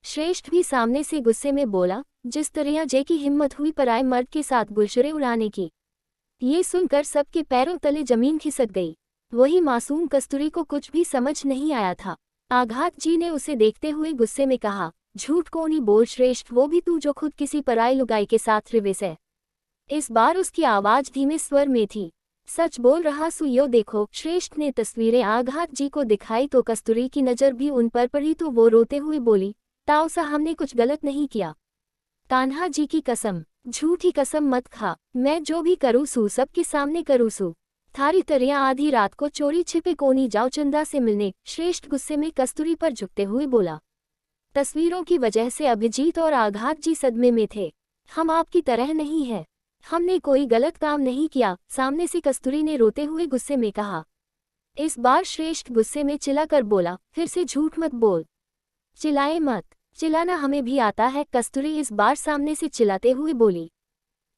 श्रेष्ठ भी सामने से गुस्से में बोला, जिस तरह जे की हिम्मत हुई पराए मर्द के साथ गुलशरे उड़ाने की। ये सुनकर सबके पैरों तले जमीन खिसक गई। वही मासूम कस्तूरी को कुछ भी समझ नहीं आया था। आघात जी ने उसे देखते हुए गुस्से में कहा, झूठ कोनी बोल श्रेष्ठ, वो भी तू जो खुद किसी पराई लुगाई के साथ रिवेश है। इस बार उसकी आवाज धीमे स्वर में थी। सच बोल रहा सुयो देखो। श्रेष्ठ ने तस्वीरें आघात जी को दिखाई तो कस्तूरी की नजर भी उन पर पड़ी तो वो रोते हुए बोली, ताउसा, हमने कुछ गलत नहीं किया। कान्हा जी की कसम, झूठी कसम मत खा, मैं जो भी करूँ सू सबके सामने करूँ सू। थारी तरियां आधी रात को चोरी छिपे कोनी जाओ चंदा से मिलने, श्रेष्ठ गुस्से में कस्तूरी पर झुकते हुए बोला। तस्वीरों की वजह से अभिजीत और आघात जी सदमे में थे। हम आपकी तरह नहीं है, हमने कोई गलत काम नहीं किया, सामने से कस्तूरी ने रोते हुए गुस्से में कहा। इस बार श्रेष्ठ गुस्से में चिल्लाकर बोला, फिर से झूठ मत बोल। चिल्लाए मत, चिल्लाना हमें भी आता है, कस्तूरी इस बार सामने से चिल्लाते हुए बोली।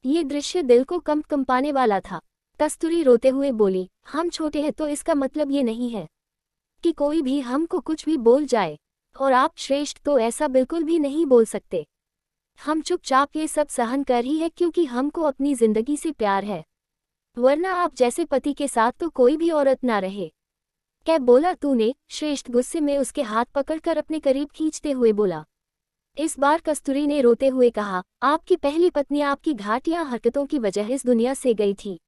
ये दृश्य दिल को कंपाने वाला था। कस्तूरी रोते हुए बोली, हम छोटे हैं तो इसका मतलब ये नहीं है कि कोई भी हमको कुछ भी बोल जाए, और आप श्रेष्ठ तो ऐसा बिल्कुल भी नहीं बोल सकते। हम चुपचाप ये सब सहन कर ही है क्योंकि हमको अपनी जिंदगी से प्यार है, वरना आप जैसे पति के साथ तो कोई भी औरत ना रहे। क्या बोला तूने? श्रेष्ठ गुस्से में उसके हाथ पकड़कर अपने करीब खींचते हुए बोला। इस बार कस्तूरी ने रोते हुए कहा, आपकी पहली पत्नी आपकी घाटिया हरकतों की वजह इस दुनिया से गई थी।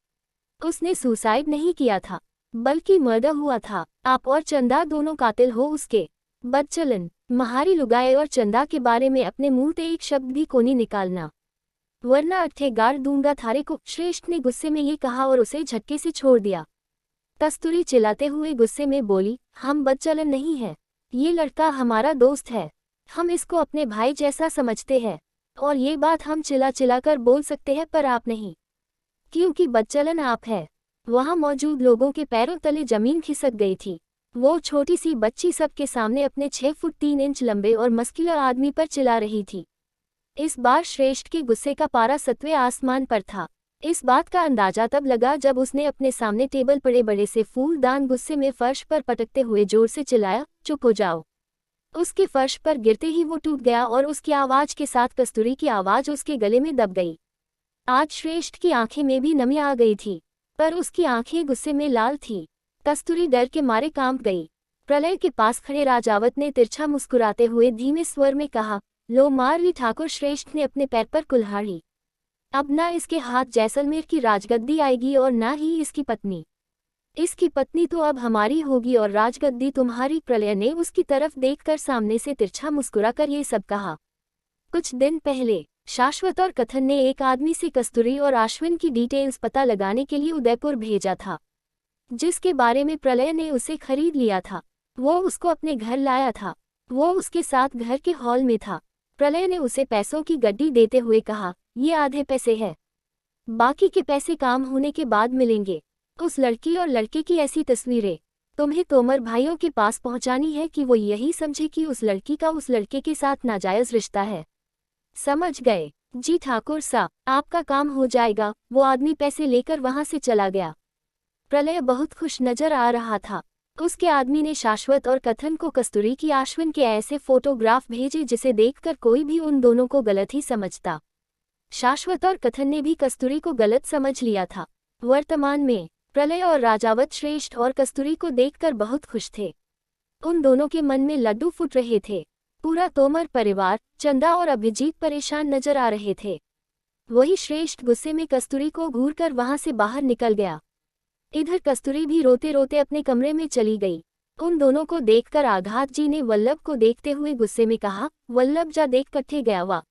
उसने सुसाइड नहीं किया था, बल्कि मर्डर हुआ था। आप और चंदा दोनों कातिल हो उसके। बदचलन, महारी लुगाए और चंदा के बारे में अपने मुंह से एक शब्द भी कोनी निकालना, वरना अट्ठे गाड़ दूंगा थारे को। श्रेष्ठ ने गुस्से में ये कहा और उसे झटके से छोड़ दिया। कस्तूरी चिल्लाते हुए गुस्से में बोली, हम बदचलन नहीं है, ये लड़का हमारा दोस्त है, हम इसको अपने भाई जैसा समझते हैं, और ये बात हम चिल्ला चिल्ला कर बोल सकते हैं पर आप नहीं, क्योंकि बदचलन आप है। वहां मौजूद लोगों के पैरों तले जमीन खिसक गई थी। वो छोटी सी बच्ची सबके सामने अपने 6 फुट 3 इंच लंबे और मस्कुलर आदमी पर चिल्ला रही थी। इस बार श्रेष्ठ के गुस्से का पारा 7वें आसमान पर था। इस बात का अंदाजा तब लगा जब उसने अपने सामने टेबल पड़े बड़े से फूलदान गुस्से में फर्श पर पटकते हुए जोर से चिल्लाया, चुप हो जाओ। उसके फर्श पर गिरते ही वो टूट गया और उसकी आवाज के साथ कस्तूरी की आवाज उसके गले में दब गई। आज श्रेष्ठ की आंखें में भी नमी आ गई थी, पर उसकी आंखें गुस्से में लाल थी। कस्तूरी डर के मारे कांप गई। प्रलय के पास खड़े राजावत ने तिरछा मुस्कुराते हुए धीमे स्वर में कहा, लो मार ली ठाकुर। श्रेष्ठ ने अपने पैर पर कुल्हाड़ी। अब ना इसके हाथ जैसलमेर की राजगद्दी आएगी और ना ही इसकी पत्नी। इसकी पत्नी तो अब हमारी होगी और राजगद्दी तुम्हारी। प्रलय ने उसकी तरफ देखकर सामने से तिरछा मुस्कुराकर ये सब कहा। कुछ दिन पहले शाश्वत और कथन ने एक आदमी से कस्तूरी और आश्विन की डिटेल्स पता लगाने के लिए उदयपुर भेजा था, जिसके बारे में प्रलय ने उसे खरीद लिया था। वो उसको अपने घर लाया था। वो उसके साथ घर के हॉल में था। प्रलय ने उसे पैसों की गड्डी देते हुए कहा, ये आधे पैसे है, बाकी के पैसे काम होने के बाद मिलेंगे। उस लड़की और लड़के की ऐसी तस्वीरें तुम्हें तोमर भाइयों के पास पहुंचानी है कि वो यही समझे कि उस लड़की का उस लड़के के साथ नाजायज रिश्ता है। समझ गए? जी ठाकुर सा, आपका काम हो जाएगा। वो आदमी पैसे लेकर वहां से चला गया। प्रलय बहुत खुश नजर आ रहा था। उसके आदमी ने शाश्वत और कथन को कस्तूरी की आश्विन के ऐसे फोटोग्राफ भेजे जिसे देखकर कोई भी उन दोनों को गलत ही समझता। शाश्वत और कथन ने भी कस्तूरी को गलत समझ लिया था। वर्तमान में प्रलय और राजावत श्रेष्ठ और कस्तूरी को देखकर बहुत खुश थे। उन दोनों के मन में लड्डू फूट रहे थे। पूरा तोमर परिवार, चंदा और अभिजीत परेशान नजर आ रहे थे। वही श्रेष्ठ गुस्से में कस्तूरी को घूरकर वहां से बाहर निकल गया। इधर कस्तूरी भी रोते रोते अपने कमरे में चली गई। उन दोनों को देखकर आघात जी ने वल्लभ को देखते हुए गुस्से में कहा, वल्लभ जा देख कट्ठे गया वा।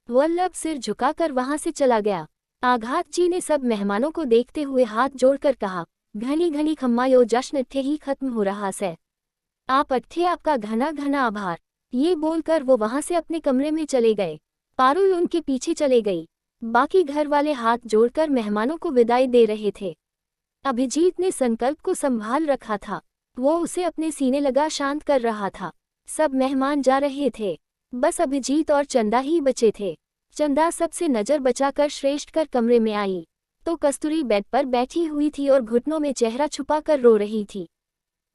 वल्लभ सिर झुकाकर वहां से चला गया। आघात जी ने सब मेहमानों को देखते हुए हाथ जोड़कर कहा, घनी घनी खम्मा यो जश्न अट्ठे ही खत्म हो रहा है। आप अट्ठे आपका घना घना आभार। ये बोलकर वो वहां से अपने कमरे में चले गए। पारुल उनके पीछे चले गई। बाकी घर वाले हाथ जोड़कर मेहमानों को विदाई दे रहे थे। अभिजीत ने संकल्प को संभाल रखा था। वो उसे अपने सीने लगा शांत कर रहा था। सब मेहमान जा रहे थे, बस अभिजीत और चंदा ही बचे थे। चंदा सबसे नजर बचाकर श्रेष्ठ कर कमरे में आई तो कस्तूरी बेड पर बैठी हुई थी और घुटनों में चेहरा छुपाकर रो रही थी।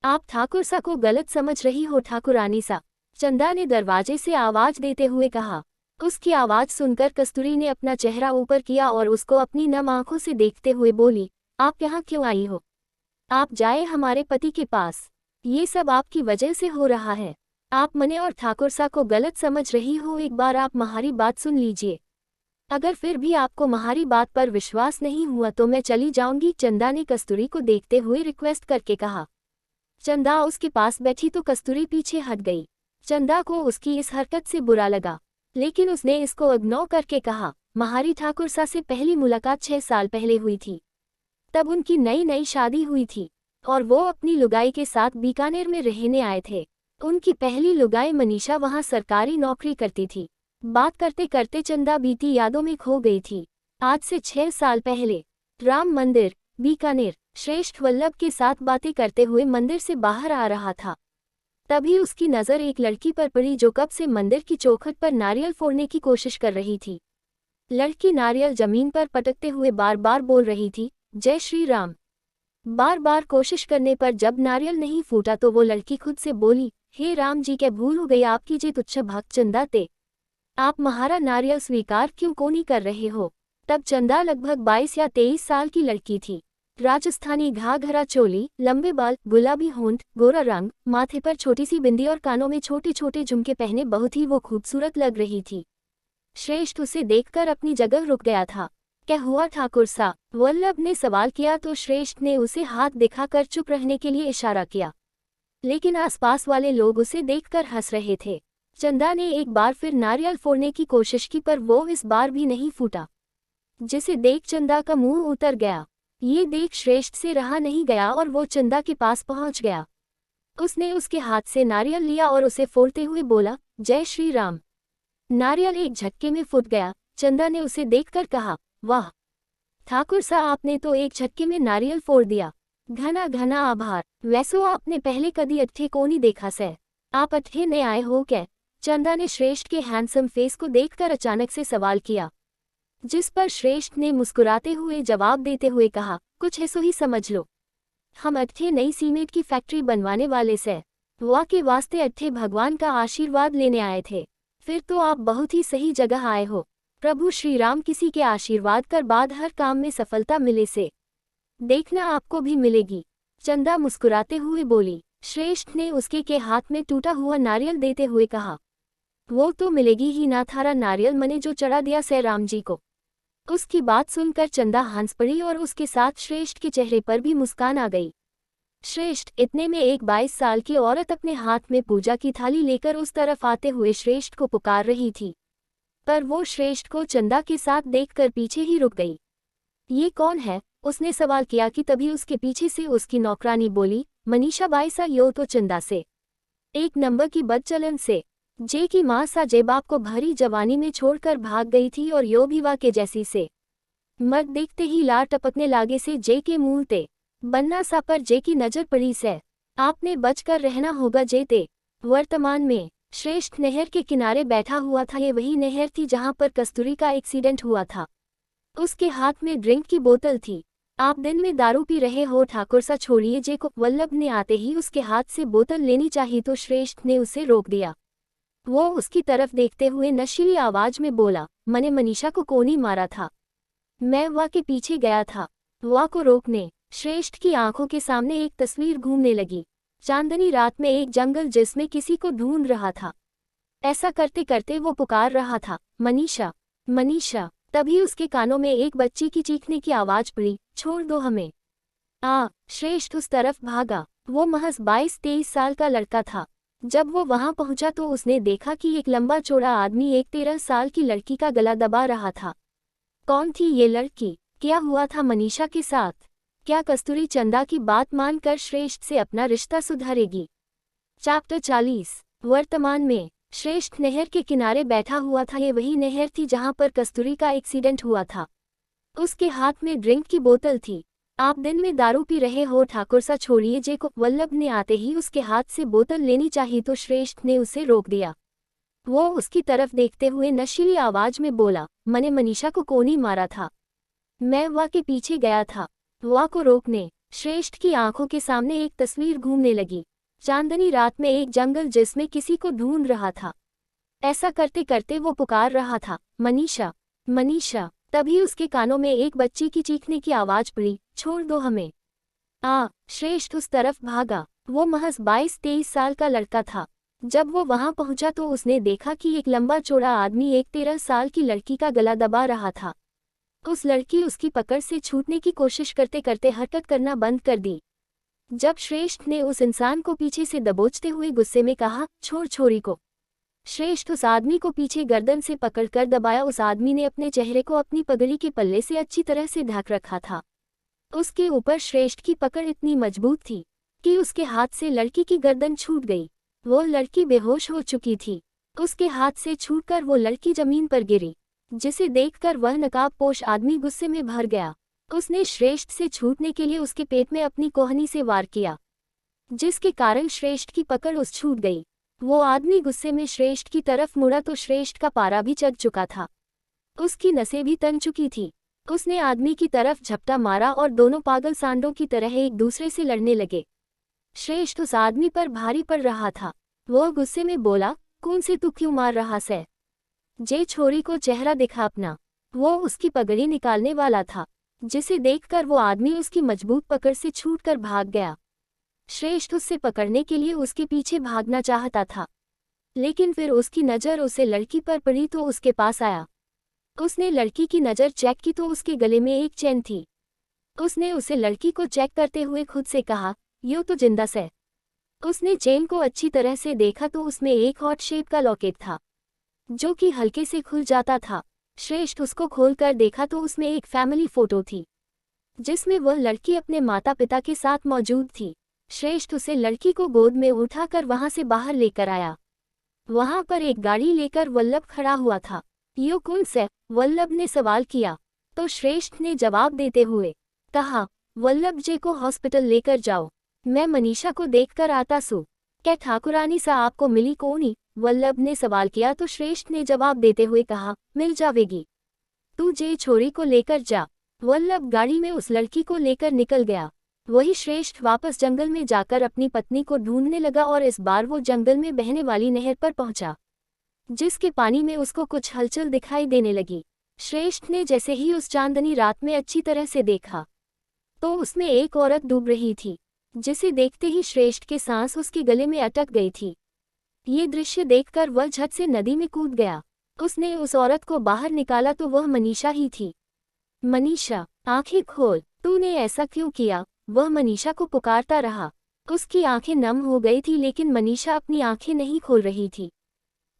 आप ठाकुर सा को गलत समझ रही हो ठाकुरानी सा, चंदा ने दरवाजे से आवाज देते हुए कहा। उसकी आवाज सुनकर कस्तूरी ने अपना चेहरा ऊपर किया और उसको अपनी नम आंखों से देखते हुए बोली, आप यहाँ क्यों आई हो? आप जाए हमारे पति के पास। ये सब आपकी वजह से हो रहा है। आप मने और ठाकुर सा को गलत समझ रही हो। एक बार आप हमारी बात सुन लीजिए। अगर फिर भी आपको हमारी बात पर विश्वास नहीं हुआ तो मैं चली जाऊंगी, चंदा ने कस्तूरी को देखते हुए रिक्वेस्ट करके कहा। चंदा उसके पास बैठी तो कस्तूरी पीछे हट गई। चंदा को उसकी इस हरकत से बुरा लगा, लेकिन उसने इसको इग्नोर करके कहा, महारी ठाकुर सा से पहली मुलाकात 6 साल पहले हुई थी। तब उनकी नई नई शादी हुई थी और वो अपनी लुगाई के साथ बीकानेर में रहने आए थे। उनकी पहली लुगाई मनीषा वहाँ सरकारी नौकरी करती थी। बात करते करते चंदा बीती यादों में खो गई थी। आज से 6 साल पहले राम मंदिर, बीकानेर, श्रेष्ठ वल्लभ के साथ बातें करते हुए मंदिर से बाहर आ रहा था। तभी उसकी नज़र एक लड़की पर पड़ी जो कब से मंदिर की चौखट पर नारियल फोड़ने की कोशिश कर रही थी। लड़की नारियल जमीन पर पटकते हुए बार बार बोल रही थी, जय श्री राम। बार बार कोशिश करने पर जब नारियल नहीं फूटा तो वो लड़की खुद से बोली, हे राम जी, क्या भूल हो गई आपकी जी तुच्छ भक्त चंदा ते। आप महारा नारियल स्वीकार क्यों को नहीं कर रहे हो। तब चंदा लगभग 22 या 23 साल की लड़की थी। राजस्थानी घाघरा चोली, लंबे बाल, गुलाबी होंठ, गोरा रंग, माथे पर छोटी सी बिंदी और कानों में छोटे छोटे झुमके पहने बहुत ही वो खूबसूरत लग रही थी। श्रेष्ठ उसे देखकर अपनी जगह रुक गया था। क्या हुआ ठाकुर सा, वल्लभ ने सवाल किया तो श्रेष्ठ ने उसे हाथ दिखाकर चुप रहने के लिए इशारा किया। लेकिन आसपास वाले लोग उसे देखकर हंस रहे थे। चंदा ने एक बार फिर नारियल फोड़ने की कोशिश की पर वो इस बार भी नहीं फूटा, जिसे देख चंदा का मुंह उतर गया। ये देख श्रेष्ठ से रहा नहीं गया और वो चंदा के पास पहुंच गया। उसने उसके हाथ से नारियल लिया और उसे फोड़ते हुए बोला, जय श्री राम। नारियल एक झटके में फूट गया। चंदा ने उसे देखकर कहा, वाह ठाकुर सा, आपने तो एक झटके में नारियल फोड़ दिया। घना घना आभार। वैसो आपने पहले कदी अट्ठे को नहीं देखा से। आप अट्ठे ने आए हो क्या। चंदा ने श्रेष्ठ के हैंडसम फेस को देखकर अचानक से सवाल किया, जिस पर श्रेष्ठ ने मुस्कुराते हुए जवाब देते हुए कहा, कुछ ऐसो ही समझ लो। हम अट्ठे नई सीमेंट की फैक्ट्री बनवाने वाले से। वाह के वास्ते अट्ठे भगवान का आशीर्वाद लेने आए थे। फिर तो आप बहुत ही सही जगह आए हो। प्रभु श्री राम किसी के आशीर्वाद कर बाद हर काम में सफलता मिले से देखना आपको भी मिलेगी। चंदा मुस्कुराते हुए बोली। श्रेष्ठ ने उसके के हाथ में टूटा हुआ नारियल देते हुए कहा, वो तो मिलेगी ही ना, थारा नारियल मने जो चढ़ा दिया से राम जी को। उसकी बात सुनकर चंदा हंस पड़ी और उसके साथ श्रेष्ठ के चेहरे पर भी मुस्कान आ गई। श्रेष्ठ, इतने में एक 22 साल की औरत अपने हाथ में पूजा की थाली लेकर उस तरफ आते हुए श्रेष्ठ को पुकार रही थी, पर वो श्रेष्ठ को चंदा के साथ देखकर पीछे ही रुक गई। ये कौन है, उसने सवाल किया कि तभी उसके पीछे से उसकी नौकरानी बोली, मनीषा बाई सा, यो तो चंदा से एक नंबर की बदचलन से। जे की माँ सा जे बाप को भरी जवानी में छोड़कर भाग गई थी और यो भी वा के जैसी से। मर्द देखते ही लार टपकने लागे से जे के मुंह ते बन्ना सा पर जे की नजर पड़ी से। आपने बचकर रहना होगा जे ते। वर्तमान में श्रेष्ठ नहर के किनारे बैठा हुआ था। ये वही नहर थी जहां पर कस्तूरी का एक्सीडेंट हुआ था। उसके हाथ में ड्रिंक की बोतल थी। आप दिन में दारू पी रहे हो ठाकुर सा, छोड़िए जे को। वल्लभ ने आते ही उसके हाथ से बोतल लेनी चाहिए तो श्रेष्ठ ने उसे रोक दिया। वो उसकी तरफ देखते हुए नशीली आवाज में बोला, मने मनीषा को कोनी मारा था, मैं वा के पीछे गया था। वा को रोकने श्रेष्ठ की आंखों के सामने एक तस्वीर घूमने लगी। चांदनी रात में एक जंगल जिसमें किसी को ढूंढ रहा था। ऐसा करते करते वो पुकार रहा था, मनीषा, मनीषा। तभी उसके कानों में एक बच्ची की चीखने की आवाज पड़ी, छोड़ दो हमें। श्रेष्ठ उस तरफ भागा। वो महज 22-23 साल का लड़का था। जब वो वहां पहुंचा तो उसने देखा कि एक लंबा चौड़ा आदमी एक 13 साल की लड़की का गला दबा रहा था। कौन थी ये लड़की? क्या हुआ था मनीषा के साथ? क्या कस्तूरी चंदा की बात मानकर श्रेष्ठ से अपना रिश्ता सुधारेगी? चैप्टर 40। वर्तमान में श्रेष्ठ नहर के किनारे बैठा हुआ था। ये वही नहर थी जहां पर कस्तूरी का एक्सीडेंट हुआ था। उसके हाथ में ड्रिंक की बोतल थी। आप दिन में दारू पी रहे हो ठाकुर सा, छोड़िए जे को। वल्लभ ने आते ही उसके हाथ से बोतल लेनी चाहिए तो श्रेष्ठ ने उसे रोक दिया। वो उसकी तरफ देखते हुए नशीली आवाज में बोला, मने मनीषा को कोनी मारा था, मैं वा के पीछे गया था। वा को रोकने श्रेष्ठ की आंखों के सामने एक तस्वीर घूमने लगी। चांदनी रात में एक जंगल जिसमें किसी को ढूंढ रहा था। ऐसा करते करते वो पुकार रहा था, मनीषा, मनीषा। तभी उसके कानों में एक बच्ची की चीखने की आवाज पड़ी, छोड़ दो हमें। श्रेष्ठ उस तरफ भागा। वो महज 22-23 साल का लड़का था। जब वो वहां पहुंचा तो उसने देखा कि एक लंबा चौड़ा आदमी एक 13 साल की लड़की का गला दबा रहा था। उस लड़की उसकी पकड़ से छूटने की कोशिश करते करते हरकत करना बंद कर दी। जब श्रेष्ठ ने उस इंसान को पीछे से दबोचते हुए गुस्से में कहा, छोड़ छोरी को। श्रेष्ठ उस आदमी को पीछे गर्दन से पकड़कर दबाया। उस आदमी ने अपने चेहरे को अपनी पगड़ी के पल्ले से अच्छी तरह से ढक रखा था। उसके ऊपर श्रेष्ठ की पकड़ इतनी मजबूत थी कि उसके हाथ से लड़की की गर्दन छूट गई। वो लड़की बेहोश हो चुकी थी। उसके हाथ से छूटकर वो लड़की जमीन पर गिरी, जिसे देखकर वह नकाबपोश आदमी गुस्से में भर गया। उसने श्रेष्ठ से छूटने के लिए उसके पेट में अपनी कोहनी से वार किया, जिसके कारण श्रेष्ठ की पकड़ उस छूट गई। वो आदमी गुस्से में श्रेष्ठ की तरफ मुड़ा तो श्रेष्ठ का पारा भी चढ़ चुका था, उसकी नसें भी तन चुकी थी। उसने आदमी की तरफ झपटा मारा और दोनों पागल सांडों की तरह एक दूसरे से लड़ने लगे। श्रेष्ठ उस आदमी पर भारी पड़ रहा था। वो गुस्से में बोला, कौन से तू क्यों मार रहा से? जे छोरी को चेहरा दिखा अपना। वो उसकी पगड़ी निकालने वाला था, जिसे देखकर वो आदमी उसकी मजबूत पकड़ से छूटकर भाग गया। श्रेष्ठ उससे पकड़ने के लिए उसके पीछे भागना चाहता था, लेकिन फिर उसकी नज़र उसे लड़की पर पड़ी तो उसके पास आया। उसने लड़की की नज़र चेक की तो उसके गले में एक चेन थी। उसने उसे लड़की को चेक करते हुए खुद से कहा, यो तो जिंदा से। उसने चेन को अच्छी तरह से देखा तो उसमें एक हॉट शेप का लॉकेट था, जो कि हल्के से खुल जाता था। श्रेष्ठ उसको खोलकर देखा तो उसमें एक फैमिली फोटो थी, जिसमें वह लड़की अपने माता पिता के साथ मौजूद थी। श्रेष्ठ उसे लड़की को गोद में उठाकर वहां से बाहर लेकर आया। वहां पर एक गाड़ी लेकर वल्लभ खड़ा हुआ था। यो कौन से? वल्लभ ने सवाल किया तो श्रेष्ठ ने जवाब देते हुए कहा, वल्लभ जे को हॉस्पिटल लेकर जाओ, मैं मनीषा को देखकर आता सू। क्या ठाकुरानी सा आपको मिली कोनी? वल्लभ ने सवाल किया तो श्रेष्ठ ने जवाब देते हुए कहा, मिल जावेगी, तू जे छोरी को लेकर जा। वल्लभ गाड़ी में उस लड़की को लेकर निकल गया। वही श्रेष्ठ वापस जंगल में जाकर अपनी पत्नी को ढूंढने लगा और इस बार वो जंगल में बहने वाली नहर पर पहुंचा, जिसके पानी में उसको कुछ हलचल दिखाई देने लगी। श्रेष्ठ ने जैसे ही उस चांदनी रात में अच्छी तरह से देखा तो उसमें एक औरत डूब रही थी, जिसे देखते ही श्रेष्ठ के सांस उसके गले में अटक गई थी। ये दृश्य देखकर वह झट से नदी में कूद गया। उसने उस औरत को बाहर निकाला तो वह मनीषा ही थी। मनीषा, आंखें खोल, तूने ऐसा क्यों किया? वह मनीषा को पुकारता रहा। उसकी आंखें नम हो गई थी, लेकिन मनीषा अपनी आंखें नहीं खोल रही थी।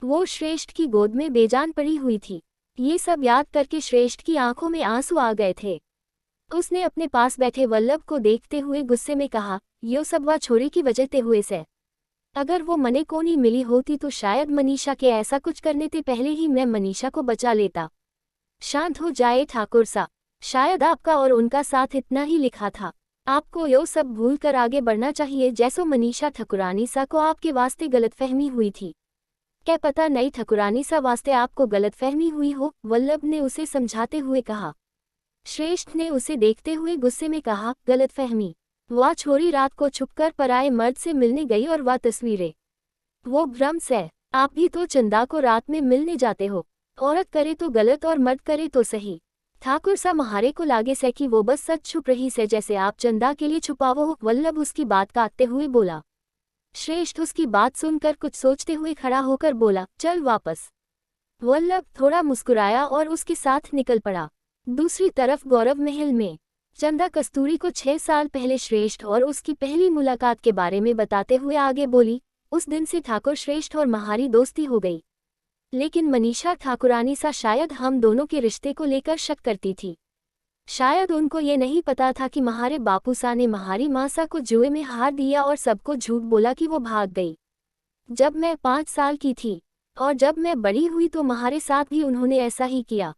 वो श्रेष्ठ की गोद में बेजान पड़ी हुई थी। ये सब याद करके श्रेष्ठ की आंखों में आंसू आ गए थे। उसने अपने पास बैठे वल्लभ को देखते हुए गुस्से में कहा, यो सब वह छोरी की वजह ते हुए से। अगर वो मने को नहीं मिली होती तो शायद मनीषा के ऐसा कुछ करने से पहले ही मैं मनीषा को बचा लेता। शांत हो जाए ठाकुर सा, शायद आपका और उनका साथ इतना ही लिखा था। आपको यो सब भूल कर आगे बढ़ना चाहिए, जैसो मनीषा ठकुरानी सा को आपके वास्ते गलतफहमी हुई थी। क्या पता नहीं ठकुरानी सा वास्ते आपको गलतफहमी हुई हो, वल्लभ ने उसे समझाते हुए कहा। श्रेष्ठ ने उसे देखते हुए गुस्से में कहा, गलतफहमी? वह छोरी रात को छुपकर पराए मर्द से मिलने गई और वह तस्वीरें, वो भ्रम से। आप भी तो चंदा को रात में मिलने जाते हो। औरत करे तो गलत और मर्द करे तो सही। ठाकुर सा महारे को लागे से कि वो बस सच छुप रही से, जैसे आप चंदा के लिए छुपावो हो। वल्लभ उसकी बात काटते हुए बोला। श्रेष्ठ उसकी बात सुनकर कुछ सोचते हुए खड़ा होकर बोला, चल वापस। वल्लभ थोड़ा मुस्कुराया और उसके साथ निकल पड़ा। दूसरी तरफ गौरव महल में चंदा कस्तूरी को 6 साल पहले श्रेष्ठ और उसकी पहली मुलाकात के बारे में बताते हुए आगे बोली, उस दिन से ठाकुर श्रेष्ठ और महारी दोस्ती हो गई, लेकिन मनीषा ठाकुरानी सा शायद हम दोनों के रिश्ते को लेकर शक करती थी। शायद उनको ये नहीं पता था कि महारे बापू सा ने महारी माँ सा को जुए में हार दिया और सबको झूठ बोला कि वो भाग गई। जब मैं 5 साल की थी और जब मैं बड़ी हुई तो महारे साथ भी उन्होंने ऐसा ही किया।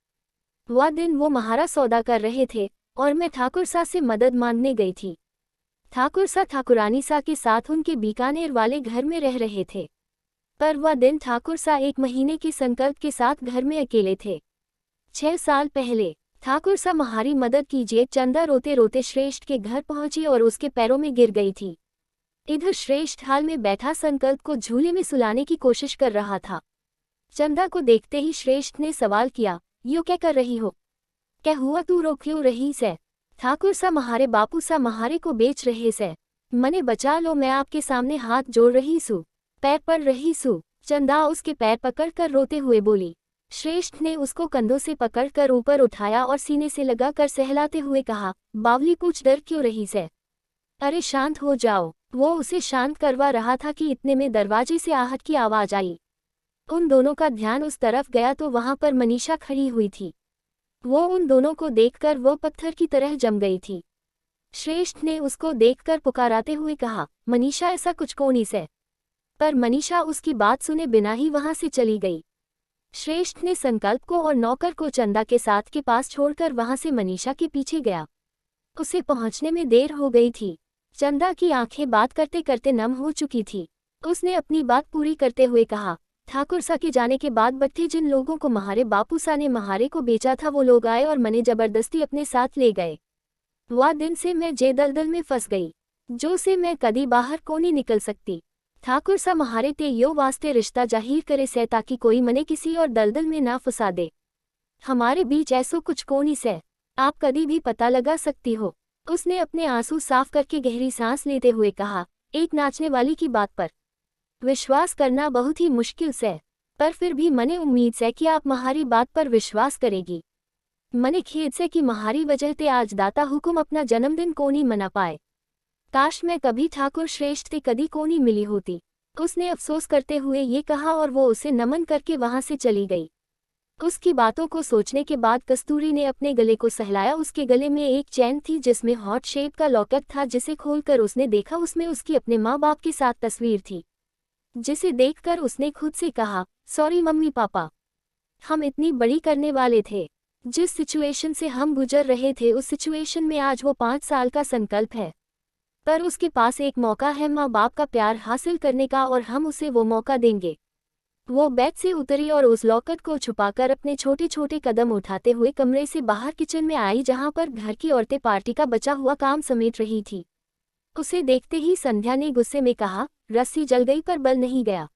वह दिन वो महारा सौदा कर रहे थे और मैं ठाकुर सा से मदद मांगने गई थी। ठाकुर सा ठाकुरानी सा के साथ उनके बीकानेर वाले घर में रह रहे थे, पर वह दिन ठाकुर सा 1 महीने के संकल्प के साथ घर में अकेले थे। 6 साल पहले ठाकुर सा महारी मदद कीजिए। चंदा रोते रोते श्रेष्ठ के घर पहुंची और उसके पैरों में गिर गई थी। इधर श्रेष्ठ हाल में बैठा संकल्प को झूले में सुलाने की कोशिश कर रहा था। चंदा को देखते ही श्रेष्ठ ने सवाल किया, यो क्या कर रही हो? क्या हुआ, तू रो क्यों रही से? ठाकुर सा महारे बापू सा महारे को बेच रहे से, मने बचा लो, मैं आपके सामने हाथ जोड़ रही सू, पैर पड़ रही सू। चंदा उसके पैर पकड़कर रोते हुए बोली। श्रेष्ठ ने उसको कंधों से पकड़कर ऊपर उठाया और सीने से लगाकर सहलाते हुए कहा, बावली पूछ डर क्यों रही से? अरे शांत हो जाओ। वो उसे शांत करवा रहा था कि इतने में दरवाजे से आहट की आवाज आई। उन दोनों का ध्यान उस तरफ गया तो वहां पर मनीषा खड़ी हुई थी। वो उन दोनों को देखकर वो पत्थर की तरह जम गई थी। श्रेष्ठ ने उसको देखकर पुकाराते हुए कहा, मनीषा ऐसा कुछ कोनी से। पर मनीषा उसकी बात सुने बिना ही वहां से चली गई। श्रेष्ठ ने संकल्प को और नौकर को चंदा के साथ के पास छोड़कर वहां से मनीषा के पीछे गया। उसे पहुंचने में देर हो गई थी। चंदा की आंखें बात करते करते नम हो चुकी थी। उसने अपनी बात पूरी करते हुए कहा, ठाकुर सा के जाने के बाद बट्टे जिन लोगों को महारे बापू सा ने महारे को बेचा था वो लोग आए और मने जबरदस्ती अपने साथ ले गए। वह दिन से मैं जे दलदल में फंस गई, जो से मैं कदी बाहर को नहीं निकल सकती। ठाकुर सा महारे ते यो वास्ते रिश्ता जाहिर करे से ताकि कोई मने किसी और दलदल में ना फंसा दे। हमारे बीच ऐसो कुछ कोनी से, आप कभी भी पता लगा सकती हो। उसने अपने आंसू साफ करके गहरी सांस लेते हुए कहा, एक नाचने वाली की बात पर विश्वास करना बहुत ही मुश्किल से, पर फिर भी मने उम्मीद से कि आप महारी बात पर विश्वास करेगी। मने खेद से कि महारी वजह ते आज दाता हुकुम अपना जन्मदिन को नहीं मना पाए। काश मैं कभी ठाकुर श्रेष्ठ ते कदी को नहीं मिली होती। उसने अफसोस करते हुए ये कहा और वो उसे नमन करके वहां से चली गई। उसकी बातों को सोचने के बाद कस्तूरी ने अपने गले को सहलाया। उसके गले में एक चैन थी जिसमें हॉट शेप का लॉकेट था, जिसे खोलकर उसने देखा उसमें उसकी अपने माँ बाप के साथ तस्वीर थी, जिसे देखकर उसने खुद से कहा, सॉरी मम्मी पापा, हम इतनी बड़ी करने वाले थे। जिस सिचुएशन से हम गुजर रहे थे उस सिचुएशन में आज वो 5 साल का संकल्प है, पर उसके पास एक मौका है माँ बाप का प्यार हासिल करने का और हम उसे वो मौका देंगे। वो बेड से उतरी और उस लॉकेट को छुपाकर अपने छोटे छोटे कदम उठाते हुए कमरे से बाहर किचन में आई, जहां पर घर की औरतें पार्टी का बचा हुआ काम समेट रही थी। उसे देखते ही संध्या ने गुस्से में कहा, रस्सी जल गई पर बल नहीं गया।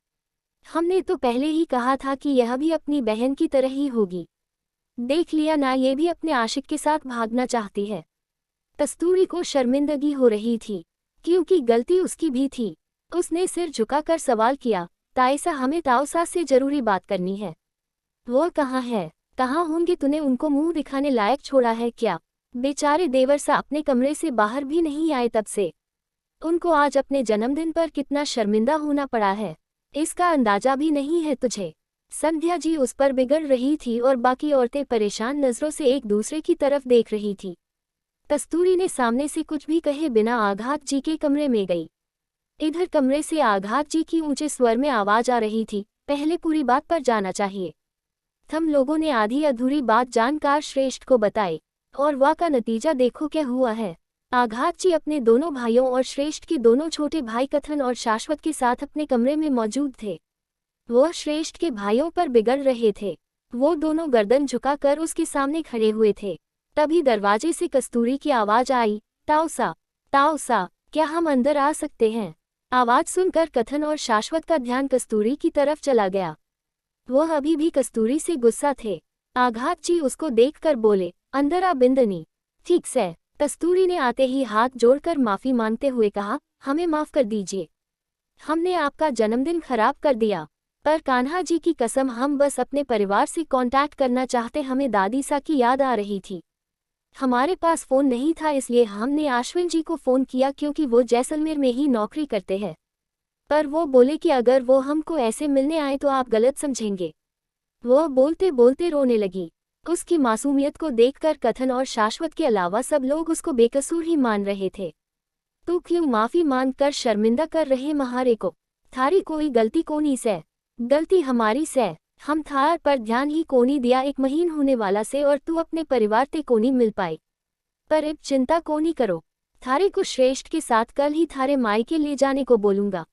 हमने तो पहले ही कहा था कि यह भी अपनी बहन की तरह ही होगी। देख लिया ना, ये भी अपने आशिक के साथ भागना चाहती है। कस्तूरी को शर्मिंदगी हो रही थी, क्योंकि गलती उसकी भी थी। उसने सिर झुकाकर सवाल किया, तायसा, हमें ताऊसा से जरूरी बात करनी है। वो कहाँ है? कहाँ होंगे? तूने उनको मुंह दिखाने लायक छोड़ा है क्या? बेचारे देवर सा अपने कमरे से बाहर भी नहीं आए तब से। उनको आज अपने जन्मदिन पर कितना शर्मिंदा होना पड़ा है, इसका अंदाजा भी नहीं है तुझे। संध्या जी उस पर बिगड़ रही थी और बाकी औरतें परेशान नजरों से एक दूसरे की तरफ देख रही थी। कस्तूरी ने सामने से कुछ भी कहे बिना आघात जी के कमरे में गई। इधर कमरे से आघात जी की ऊंचे स्वर में आवाज आ रही थी, पहले पूरी बात पर जाना चाहिए। हम लोगों ने आधी अधूरी बात जानकार श्रेष्ठ को बताई और वह का नतीजा देखो क्या हुआ है। आघात जी अपने दोनों भाइयों और श्रेष्ठ के दोनों छोटे भाई कथन और शाश्वत के साथ अपने कमरे में मौजूद थे। वह श्रेष्ठ के भाइयों पर बिगड़ रहे थे। वो दोनों गर्दन झुकाकर उसके सामने खड़े हुए थे। तभी दरवाजे से कस्तूरी की आवाज आई, ताऊसा, ताऊसा, क्या हम अंदर आ सकते हैं? आवाज सुनकर कथन और शाश्वत का ध्यान कस्तूरी की तरफ चला गया। वह अभी भी कस्तूरी से गुस्सा थे। आघात जी उसको देखकर बोले, अंदर आ बिंदनी। ठीक से। कस्तूरी ने आते ही हाथ जोड़कर माफी मांगते हुए कहा, हमें माफ कर दीजिए, हमने आपका जन्मदिन खराब कर दिया। पर कान्हा जी की कसम, हम बस अपने परिवार से कांटेक्ट करना चाहते। हमें दादी सा की याद आ रही थी। हमारे पास फ़ोन नहीं था, इसलिए हमने आश्विन जी को फ़ोन किया क्योंकि वो जैसलमेर में ही नौकरी करते हैं। पर वो बोले कि अगर वो हमको ऐसे मिलने आए तो आप गलत समझेंगे। वो बोलते बोलते रोने लगी। उसकी मासूमियत को देखकर कथन और शाश्वत के अलावा सब लोग उसको बेकसूर ही मान रहे थे। तो क्यों माफ़ी मांग कर शर्मिंदा कर रहे महारे को? थारी कोई गलती कोनी से, गलती हमारी से। हम थार पर ध्यान ही कोनी दिया एक महीन होने वाला से, और तू अपने परिवार ते कोनी मिल पाई। पर अब चिंता कोनी करो, थारे को श्रेष्ठ के साथ कल ही थारे मायके ले जाने को बोलूंगा।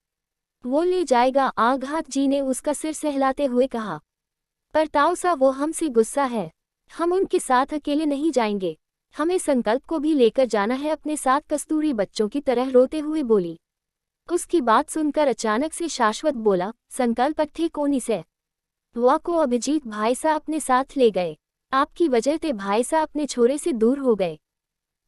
वो ले जाएगा, आघात जी ने उसका सिर सहलाते हुए कहा। पर ताऊसा, वो हमसे गुस्सा है, हम उनके साथ अकेले नहीं जाएंगे, हमें संकल्प को भी लेकर जाना है अपने साथ। कस्तूरी बच्चों की तरह रोते हुए बोली। उसकी बात सुनकर अचानक से शाश्वत बोला, संकल्प अट्ठे कोनी से। वह को अभिजीत भाई सा अपने साथ ले गए। आपकी वजह से भाई सा अपने छोरे से दूर हो गए।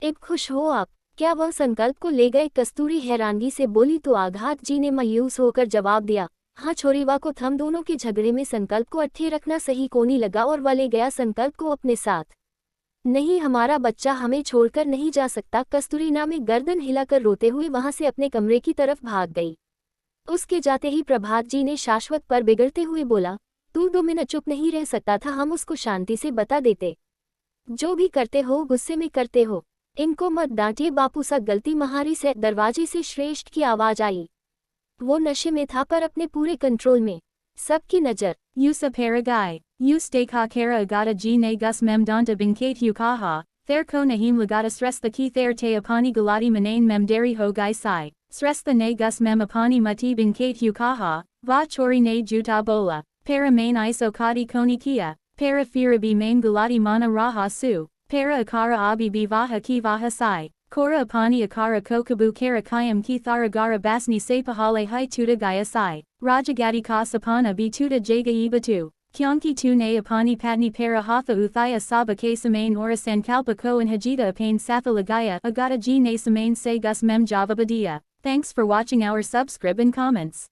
अब खुश हो आप? क्या वह संकल्प को ले गए? कस्तूरी हैरानगी से बोली। तो आघात जी ने मायूस होकर जवाब दिया, हाँ छोरीवा को थम दोनों के झगड़े में संकल्प को अट्ठे रखना सही कोनी लगा और वह ले गया संकल्प को अपने साथ। नहीं, हमारा बच्चा हमें छोड़कर नहीं जा सकता। कस्तूरी ना में गर्दन हिलाकर रोते हुए वहां से अपने कमरे की तरफ भाग गई। उसके जाते ही प्रभात जी ने शाश्वत पर बिगड़ते हुए बोला, तू 2 मिनट चुप नहीं रह सकता था, हम उसको शांति से बता देते। जो भी करते हो गुस्से में करते हो, इनको मत डांटिए बापू। सा गलती महारी से दरवाजे से श्रेष्ठ की आवाज आई। वो नशे में था पर अपने पूरे कंट्रोल में। सबकी नजर Yusa Paragai, Uste Kakara Agata G Ne Gus Mem Danta Binkate Yukaha, Therko Nahim Lagata Srestha Ki Ther Te Apani Galati Manane Mem Deri Ho Gai Sai, Srestha Ne Gus Mem Apani Mati Binkate Yukaha, Va Chori Ne Juta Bola, Para Main Iso Kati Koni Kia, Para Firabi Main Galati Mana Raha Su, Para Akara Abi Bivaha Ki Vaha Sai. Kora Apani Akara Kokabu Kara Kayam Ki Tharagara Basni Sepahale Hai Tuta Gaya Sai, Rajagati Ka Sapana Bi Tuta Jaga Ibatu, Kyanki Tu Ne Apani Patni Para Hatha Uthaya Saba Ke Samain Ora Sankalpa Ko and Hajita Apane Sathalagaya Agata G Ne Samain Se Gus Mem Java Badia. Thanks for watching our subscribe and comments.